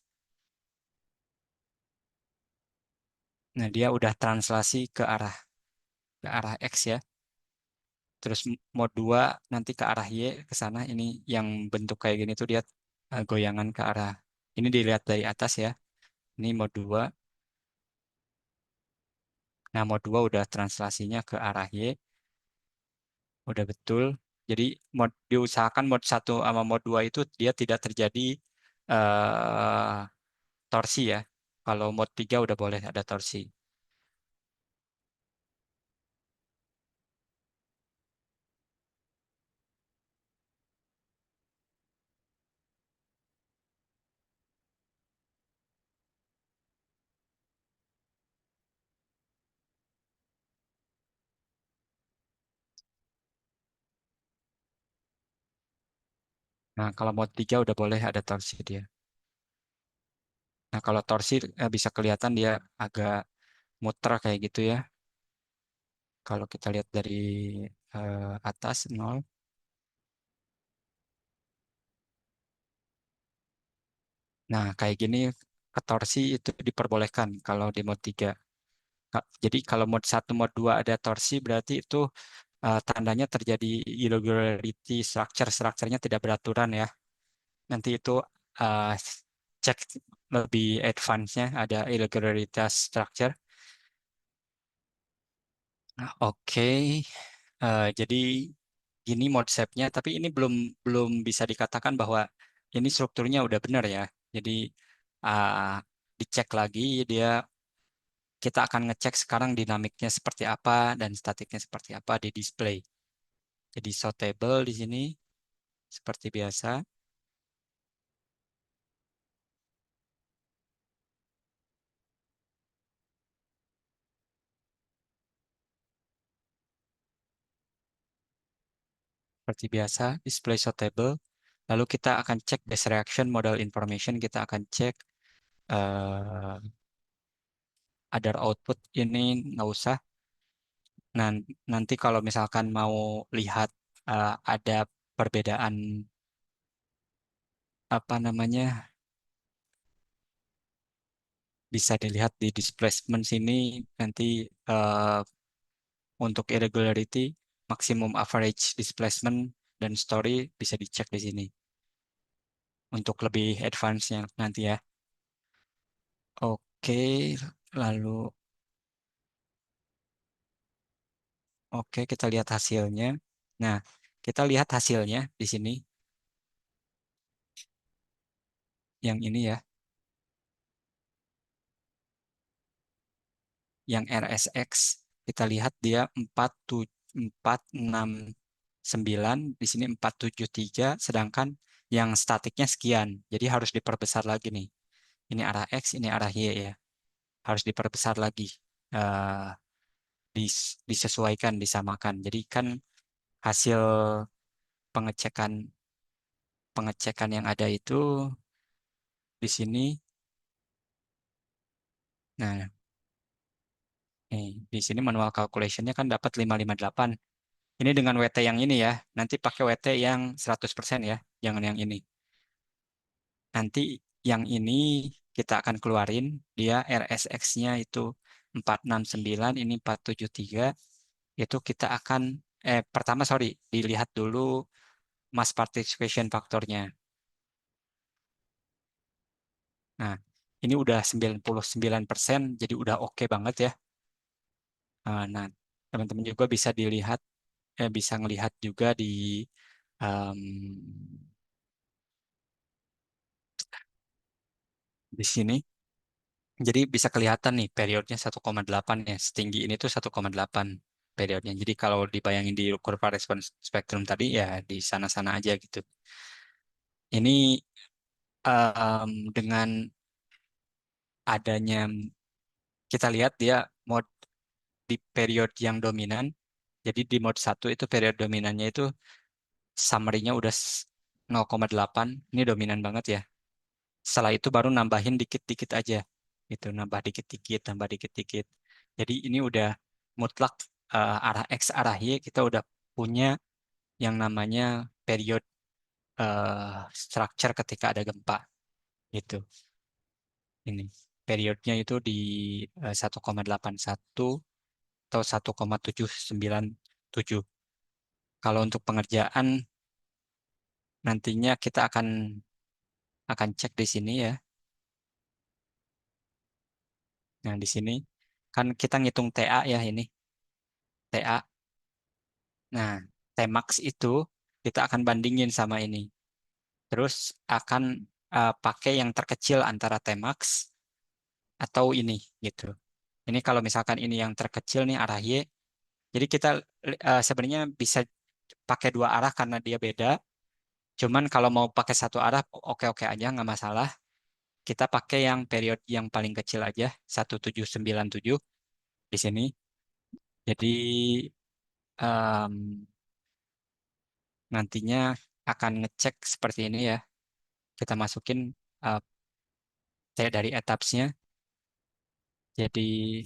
Nah, dia udah translasi ke arah X ya. Terus mode 2 nanti ke arah Y ke sana. Ini yang bentuk kayak gini tuh dia goyangan ke arah. Ini dilihat dari atas ya. Ini mode 2. Nah, mode 2 udah translasinya ke arah Y. Udah betul. Jadi diusahakan mode 1 sama mode 2 itu dia tidak terjadi torsi ya. Kalau mode 3 udah boleh ada torsi. Nah, kalau mode 3 udah boleh ada torsi dia. Nah, kalau torsi bisa kelihatan dia agak muter kayak gitu ya. Kalau kita lihat dari atas 0. Nah, kayak gini ketorsi itu diperbolehkan kalau di mode 3. Jadi kalau mode 1, mode 2 ada torsi berarti itu tandanya terjadi irregularity structure. Strukturnya tidak beraturan ya. Nanti itu uh, cek lebih advance-nya ada irregularitas structure. Oke. Jadi gini mode shape-nya, tapi ini belum belum bisa dikatakan bahwa ini strukturnya udah benar ya. Jadi uh, dicek lagi dia kita akan ngecek sekarang dinamiknya seperti apa dan statiknya seperti apa di display. Jadi show table di sini seperti biasa. Seperti biasa, display show table. Lalu kita akan cek base reaction model information. Kita akan cek other output ini nggak usah. Nah, nanti kalau misalkan mau lihat ada perbedaan apa namanya, bisa dilihat di displacement sini nanti untuk irregularity, maximum average displacement dan story bisa dicek di sini. Untuk lebih advance-nya nanti ya. Oke, lalu oke kita lihat hasilnya. Nah, kita lihat hasilnya di sini. Yang ini ya. Yang RSX kita lihat dia 469, di sini 473, sedangkan yang statiknya sekian. Jadi harus diperbesar lagi nih. Ini arah X, ini arah Y ya. Harus diperbesar lagi. Eh, disesuaikan, disamakan. Jadi kan hasil pengecekan pengecekan yang ada itu di sini. Nah, di sini manual calculation-nya kan dapat 558. Ini dengan WT yang ini ya. Nanti pakai WT yang 100% ya, jangan yang ini. Nanti yang ini kita akan keluarin, dia RSX-nya itu 469, ini 473. Itu kita akan, pertama sorry, dilihat dulu mass participation faktornya. Nah, ini udah 99%, jadi udah oke banget ya. Nah, teman-teman juga bisa dilihat, bisa ngelihat juga di sini. Jadi bisa kelihatan nih periodnya 1,8 ya. Setinggi ini tuh 1,8 periodnya. Jadi kalau dibayangin di kurva respons spektrum tadi ya di sana-sana aja gitu. Ini dengan adanya kita lihat dia mode di period yang dominan. Jadi di mode 1 itu period dominannya itu summary-nya udah 0,8. Ini dominan banget ya. Setelah itu baru nambahin dikit-dikit aja. Gitu, nambah dikit-dikit, nambah dikit-dikit. Jadi ini udah mutlak arah X, arah Y, kita udah punya yang namanya period structure ketika ada gempa. Gitu. Ini periodnya itu di 1,81 atau 1,797. Kalau untuk pengerjaan nantinya kita akan cek di sini ya. Nah, di sini kan kita ngitung TA ya ini. TA. Nah, Tmax itu kita akan bandingin sama ini. Terus akan pakai yang terkecil antara Tmax atau ini gitu. Ini kalau misalkan ini yang terkecil nih arah Y. Jadi kita sebenarnya bisa pakai dua arah karena dia beda. Cuman kalau mau pakai satu arah oke-oke aja nggak masalah. Kita pakai yang period yang paling kecil aja 1797 di sini. Jadi nantinya akan ngecek seperti ini ya. Kita masukin dari etapsnya. Jadi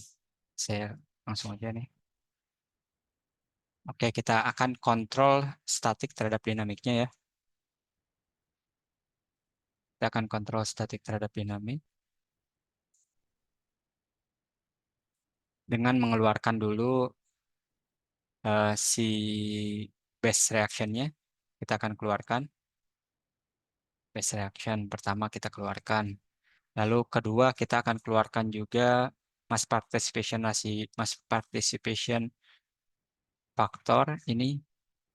saya langsung aja nih. Oke, kita akan kontrol statik terhadap dinamiknya ya. Kita akan kontrol statik terhadap dinamik dengan mengeluarkan dulu si base reaction-nya. Kita akan keluarkan base reaction pertama kita keluarkan. Lalu kedua kita akan keluarkan juga mass participation faktor ini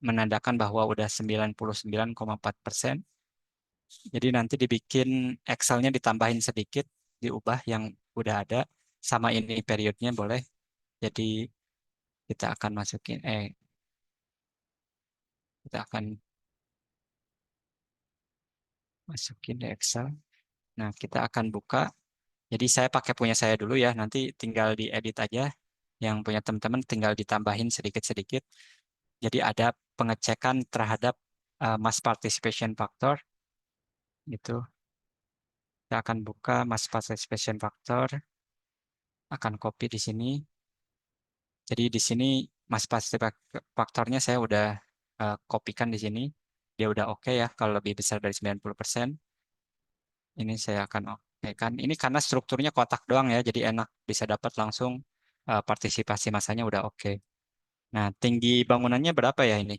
menandakan bahwa udah 99,4%. Jadi nanti dibikin Excel-nya ditambahin sedikit, diubah yang udah ada. sama ini periodnya boleh. Jadi kita akan masukin di Excel. Nah, kita akan buka. Jadi saya pakai punya saya dulu ya, nanti tinggal diedit aja. Yang punya teman-teman tinggal ditambahin sedikit-sedikit. Jadi ada pengecekan terhadap mass participation factor. Gitu. Kita akan buka mass participation factor. Akan copy di sini. Jadi di sini mass participation faktornya saya udah kopikan di sini. Dia udah oke ya kalau lebih besar dari 90%. Ini saya akan oke kan. Ini karena strukturnya kotak doang ya, jadi enak bisa dapat langsung partisipasi masanya udah oke. Nah, tinggi bangunannya berapa ya ini?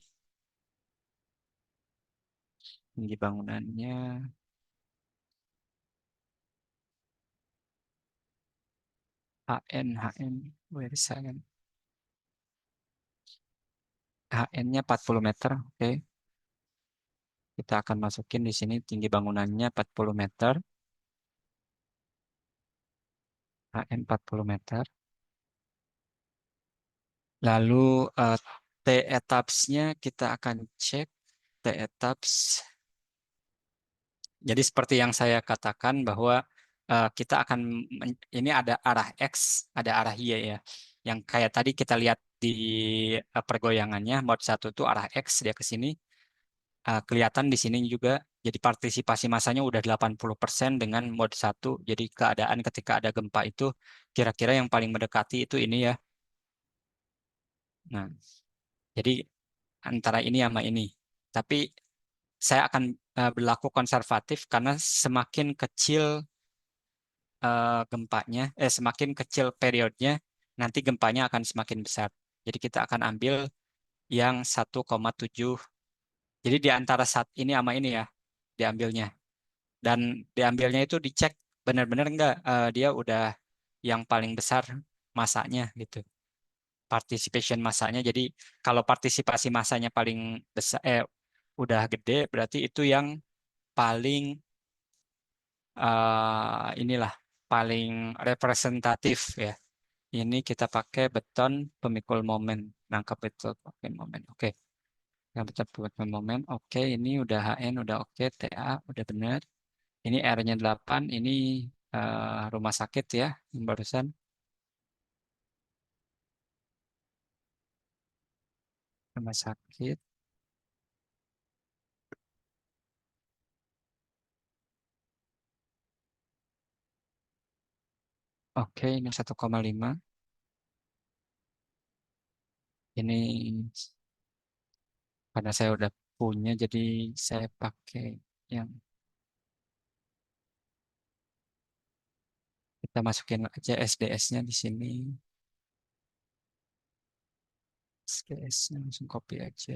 Tinggi bangunannya where is HN? HN-nya 40 meter, oke. Kita akan masukin di sini tinggi bangunannya 40 meter. HN 40 meter. Lalu T-etaps-nya kita akan cek T-etaps. Jadi seperti yang saya katakan bahwa kita akan ini ada arah X, ada arah Y ya. Yang kayak tadi kita lihat di pergoyangannya mode 1 itu arah X dia ke sini. Kelihatan di sini juga jadi partisipasi massanya udah 80% dengan mode 1. Jadi keadaan ketika ada gempa itu kira-kira yang paling mendekati itu ini ya. Nah, jadi antara ini sama ini. Tapi saya akan berlaku konservatif karena semakin kecil gempanya, semakin kecil periodnya, nanti gempanya akan semakin besar. Jadi kita akan ambil yang 1,7. Jadi di antara saat ini sama ini ya, diambilnya. Dan diambilnya itu dicek benar-benar enggak dia udah yang paling besar masanya gitu. Participation masanya. Jadi kalau partisipasi masanya paling besar, udah gede, berarti itu yang paling inilah paling representatif ya. Ini kita pakai beton pemikul momen, nangkap beton pakai momen. Oke, yang beton pemikul momen. Oke, ini udah HN udah oke, TA udah benar. Ini R-nya 8, ini rumah sakit ya, yang barusan. Rumah sakit. Oke, ini 1,5. Ini karena saya udah punya, jadi saya pakai yang kita masukin aja SDS-nya di sini. SDS-nya langsung copy aja.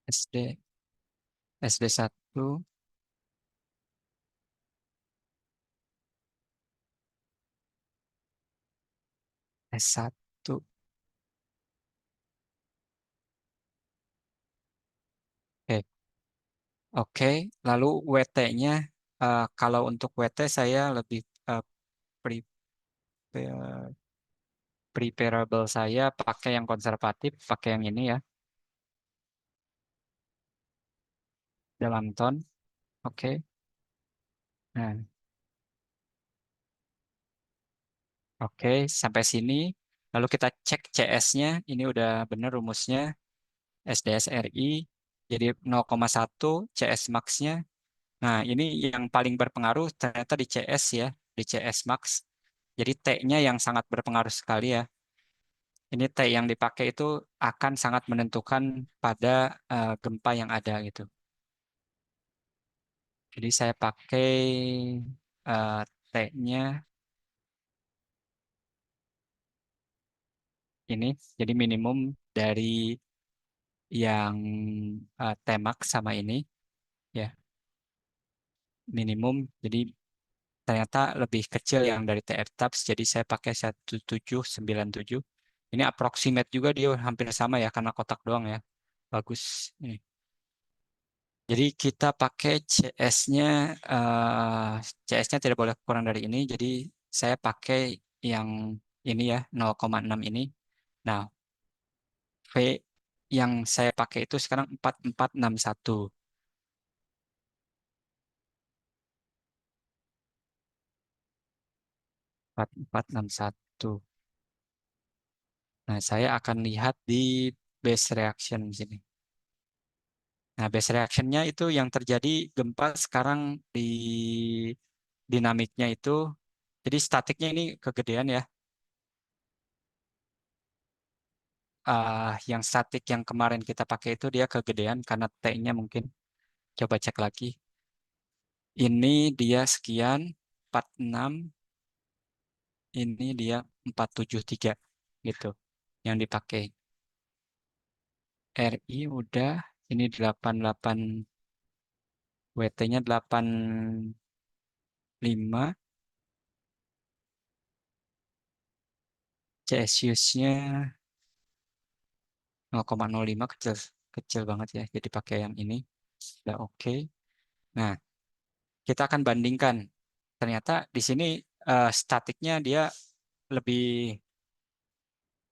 SD1 S1. Oke. Oke, lalu WT-nya kalau untuk WT saya lebih prepare- preferable saya pakai yang konservatif, pakai yang ini ya. Dalam ton. Oke. Nah, oke, sampai sini. Lalu kita cek CS-nya, ini udah benar rumusnya. SDSRI jadi 0,1 CS max-nya. Nah, ini yang paling berpengaruh ternyata di CS ya, di CS max. Jadi T-nya yang sangat berpengaruh sekali ya. Ini T yang dipakai itu akan sangat menentukan pada gempa yang ada gitu. Jadi saya pakai T-nya ini, jadi minimum dari yang T-max sama ini ya, minimum. Jadi ternyata lebih kecil yang dari TR-TAPS, jadi saya pakai 1797. Ini approximate juga dia hampir sama ya, karena kotak doang ya. Bagus. Ini. Jadi kita pakai CS-nya, CS-nya tidak boleh kurang dari ini. Jadi saya pakai yang ini ya, 0,6 ini. Nah, V yang saya pakai itu sekarang 4461. 4461. Nah, saya akan lihat di base reaction di sini. Nah, base reaction-nya itu yang terjadi gempa sekarang di dinamiknya itu. Jadi statiknya ini kegedean ya. Yang statik yang kemarin kita pakai itu dia kegedean karena T-nya mungkin. Coba cek lagi. Ini dia sekian, 46. Ini dia 473 gitu yang dipakai. RI udah, ini 88, WT-nya 85, Celsius-nya 0,05, kecil kecil banget ya. Jadi pakai yang ini. Udah oke. Nah, kita akan bandingkan. Ternyata di sini statiknya dia lebih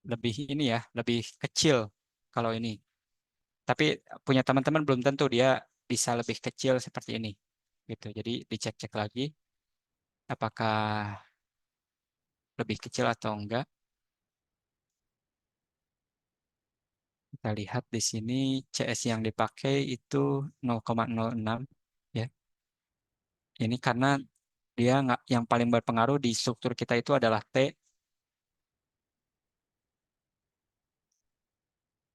lebih ini ya, lebih kecil kalau ini. Tapi punya teman-teman belum tentu dia bisa lebih kecil seperti ini. Gitu. Jadi dicek-cek lagi apakah lebih kecil atau enggak. Kita lihat di sini CS yang dipakai itu 0,06 ya. Ini karena dia nggak, yang paling berpengaruh di struktur kita itu adalah T.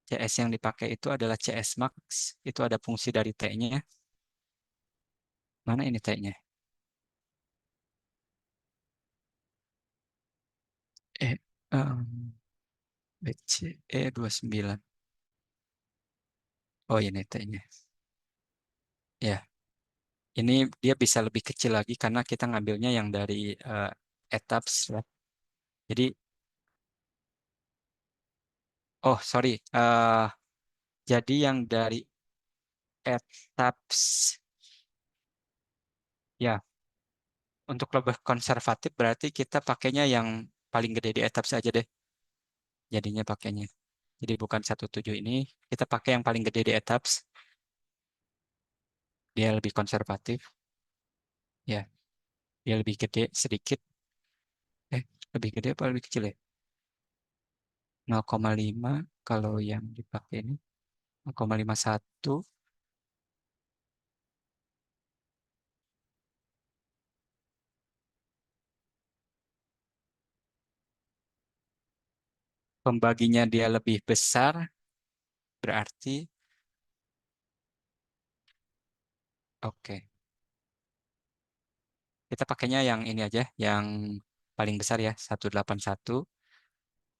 CS yang dipakai itu adalah CS max, itu ada fungsi dari T-nya. Mana ini T-nya? Eh, BCE 29. Oh ini T-nya. Ya, ini dia bisa lebih kecil lagi karena kita ngambilnya yang dari etaps ya. Jadi, oh sorry, jadi yang dari etaps ya. Untuk lebih konservatif berarti kita pakainya yang paling gede di etaps aja deh. Jadinya pakainya. Jadi bukan 17 ini, kita pakai yang paling gede di etaps. Dia lebih konservatif. Ya, dia lebih gede sedikit. Eh, lebih gede apa lebih kecil ya? 0,5 kalau yang dipakai ini. 0,51. Pembaginya dia lebih besar. Berarti, oke. Kita pakainya yang ini aja, yang paling besar ya, 181.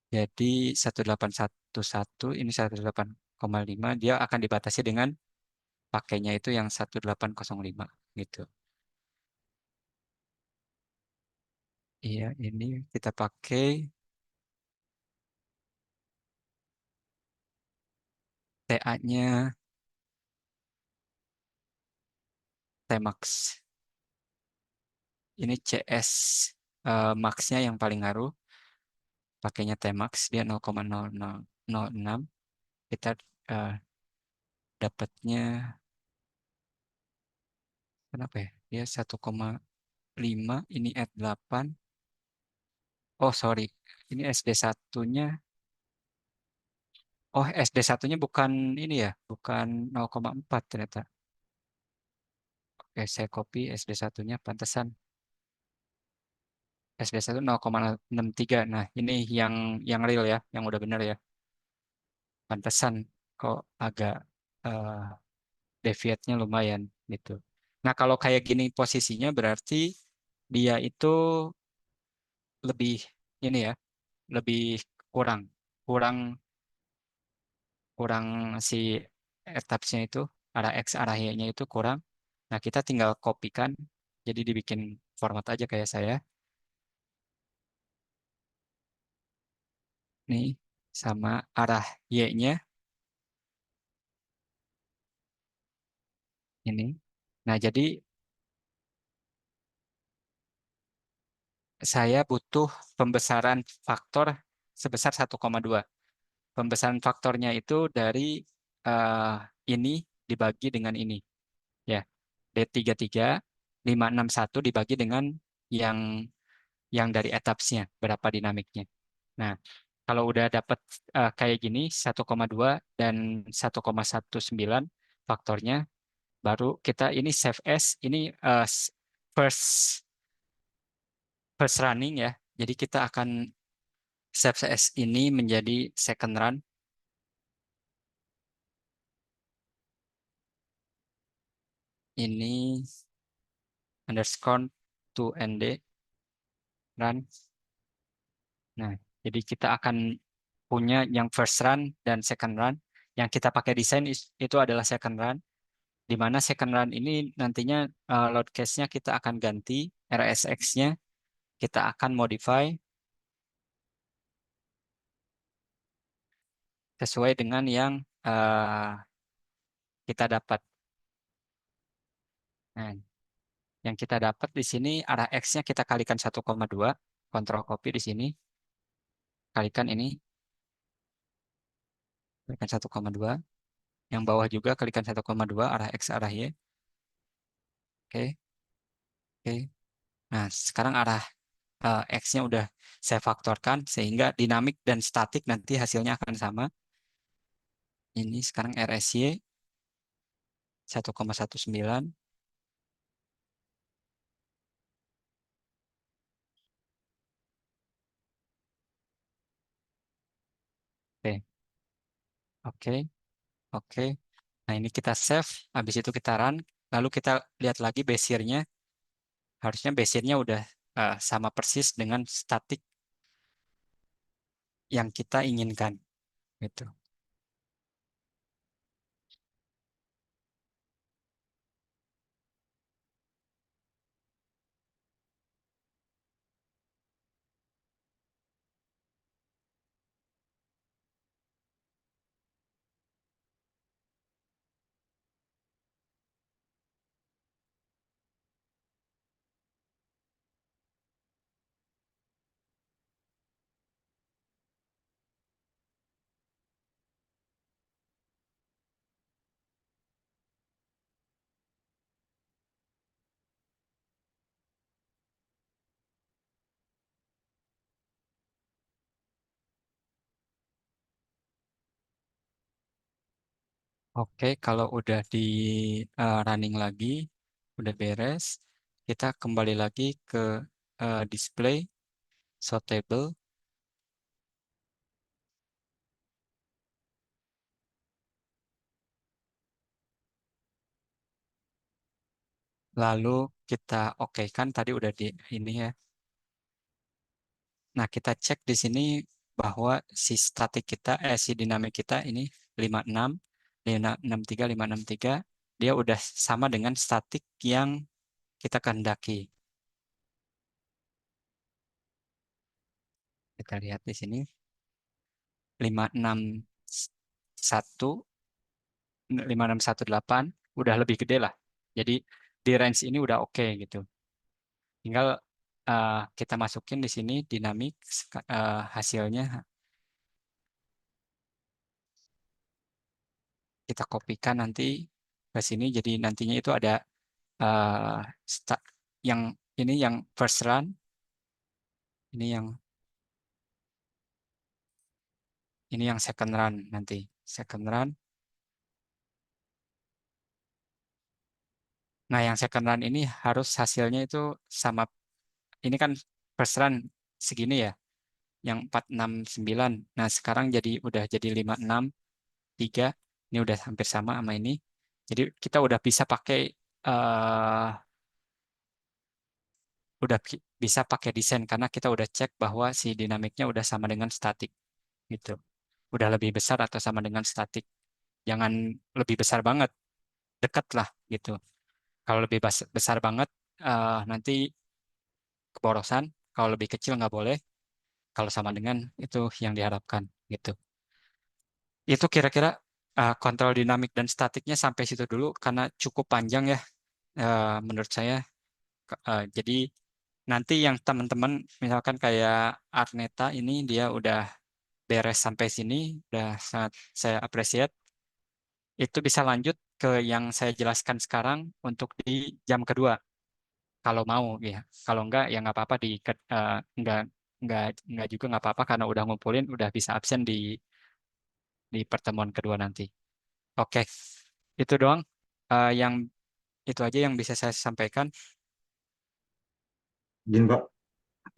Jadi 1811 ini 18,5 dia akan dibatasi dengan pakainya itu yang 1805 gitu. Iya, ini kita pakai TA-nya T-Max. Ini CS Max-nya yang paling ngaruh. Pakainya T-Max dia 0,0006. Kita eh, dapatnya kenapa ya? Dia 1,5, ini at 8. Oh, sorry. Ini SD1-nya. Oh, SD1-nya bukan ini ya, bukan 0,4 ternyata. Oke, saya copy SD1-nya, pantesan. SD1 0,63. Nah, ini yang real ya, yang udah bener ya. Pantesan kok agak eh, deviate-nya lumayan gitu. Nah, kalau kayak gini posisinya berarti dia itu lebih ini ya, lebih kurang kurang kurang si etapsnya itu, arah X arah Y-nya itu kurang. Nah, kita tinggal kopikan jadi dibikin format aja kayak saya. Nih sama arah Y-nya Ini. Nah, jadi saya butuh pembesaran faktor sebesar 1,2. Pembesaran faktornya itu dari eh, ini dibagi dengan ini. Ya, D33, 561 dibagi dengan yang dari etapsnya, berapa dinamiknya. Nah, kalau udah dapat kayak gini, 1,2 dan 1,19 faktornya, baru kita ini save as, ini first first running ya. Jadi kita akan save as ini menjadi second run. Ini underscore to nd run. Nah, jadi kita akan punya yang first run dan second run. Yang kita pakai desain itu adalah second run, di mana second run ini nantinya load cache-nya kita akan ganti, RSX-nya kita akan modify sesuai dengan yang kita dapat. Nah, yang kita dapat di sini arah X-nya kita kalikan 1,2, kontrol copy di sini, kalikan ini, kalikan 1,2, yang bawah juga kalikan 1,2, arah X, arah Y. Oke, oke. Nah, sekarang arah X-nya udah saya faktorkan, sehingga dinamik dan statik nanti hasilnya akan sama. Ini sekarang RSY 1,19. Oke, oke, oke. Nah, ini kita save, habis itu kita run, lalu kita lihat lagi Bezier-nya. Harusnya Bezier-nya udah sama persis dengan statik yang kita inginkan. Gitu. Oke, kalau udah di running lagi, udah beres, kita kembali lagi ke display, show table, lalu kita oke kan tadi udah di ini ya. Nah, kita cek di sini bahwa si statik kita, si dinamik kita ini 56, 563, 563, dia udah sama dengan statik yang kita kehendaki. Kita lihat di sini 561, 5618 udah lebih gede lah. Jadi di range ini udah oke gitu. Tinggal kita masukin di sini dinamik hasilnya, kita kopikan nanti ke sini. Jadi nantinya itu ada yang ini yang first run, ini yang second run nanti. Second run. Nah, yang second run ini harus hasilnya itu sama. Ini kan first run segini ya, yang 469. Nah, sekarang udah jadi 563. Ini udah hampir sama sama ini. Jadi kita udah bisa pakai bisa pakai desain karena kita udah cek bahwa si dinamiknya udah sama dengan statik gitu. Udah lebih besar atau sama dengan statik. Jangan lebih besar banget, dekat lah gitu. Kalau lebih besar banget nanti keborosan. Kalau lebih kecil nggak boleh. Kalau sama dengan itu yang diharapkan gitu. Itu kira-kira kontrol dinamik dan statiknya sampai situ dulu karena cukup panjang ya menurut saya. Jadi nanti yang teman-teman misalkan kayak Arneta ini dia udah beres sampai sini, udah sangat saya appreciate. Itu bisa lanjut ke yang saya jelaskan sekarang untuk di jam kedua. Kalau mau ya, kalau enggak ya nggak apa-apa enggak juga nggak apa-apa karena udah ngumpulin, udah bisa absen di pertemuan kedua nanti. Oke, itu doang. Yang itu aja yang bisa saya sampaikan. Izin Pak,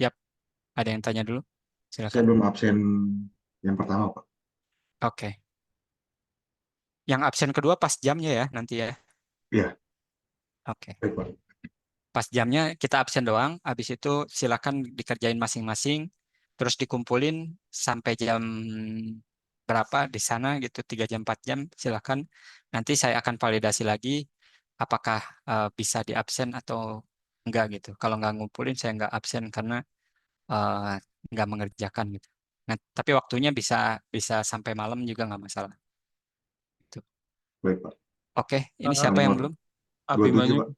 Yap, ada yang tanya dulu? saya Silakan. belum absen yang pertama Pak. Oke. Yang absen kedua pas jamnya ya nanti ya. Iya, Oke. baik Pak. Pas jamnya kita absen doang, habis itu silakan dikerjain masing-masing, terus dikumpulin sampai jam berapa di sana gitu, 3 jam 4 jam silakan. Nanti saya akan validasi lagi apakah bisa di absen atau enggak gitu. Kalau nggak ngumpulin saya nggak absen karena eh, nggak mengerjakan gitu. Nah, tapi waktunya bisa bisa sampai malam juga nggak masalah. Gitu. Baik Pak. Oke, ini siapa yang belum? 27 Pak.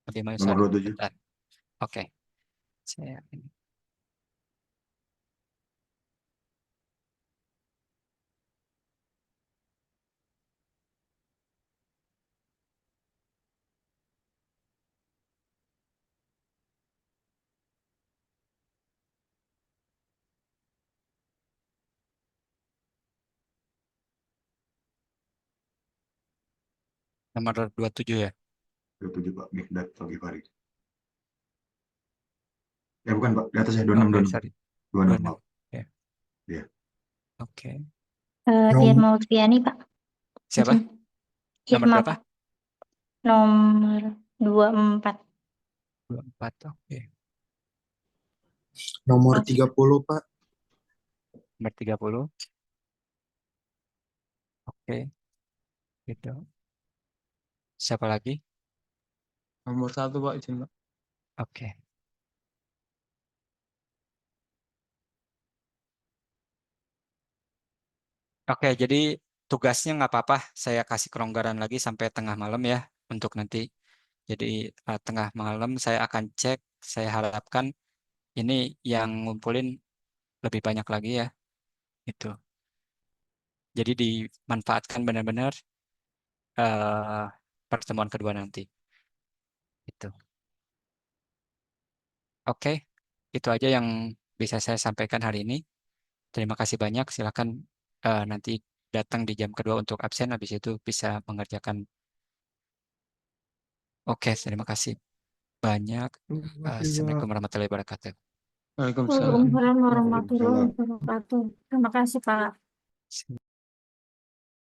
Abimanyu, Nomor sorry. 27. Bentar. Oke. Saya ini. Nomor 27 ya. 27 Pak. Mikdad Togifari. Ya bukan Pak, di atasnya Oh, 26, oke, 26. sorry. 26 Pak. Ya. Iya. Oke. Irma Lutfiani, Pak. Siapa? Izin. Nomor Irma, berapa? Pak. Nomor 24. 24. Oke. Nomor Oke. 30, Pak. Nomor 30. Oke. Gitu. Siapa lagi? Nomor 1 Pak, izin Pak. Oke. Oke, jadi tugasnya nggak apa-apa. Saya kasih kelonggaran lagi sampai tengah malam ya untuk nanti. Jadi tengah malam saya akan cek. Saya harapkan ini yang ngumpulin lebih banyak lagi ya. Itu. Jadi dimanfaatkan benar-benar eh, pertemuan kedua nanti. Itu. Oke, itu aja yang bisa saya sampaikan hari ini. Terima kasih banyak. Silakan nanti datang di jam kedua untuk absen. Habis itu bisa mengerjakan. Oke, terima kasih banyak. Assalamualaikum warahmatullahi wabarakatuh. Waalaikumsalam. Waalaikumsalam warahmatullahi wabarakatuh. Terima kasih, Pak.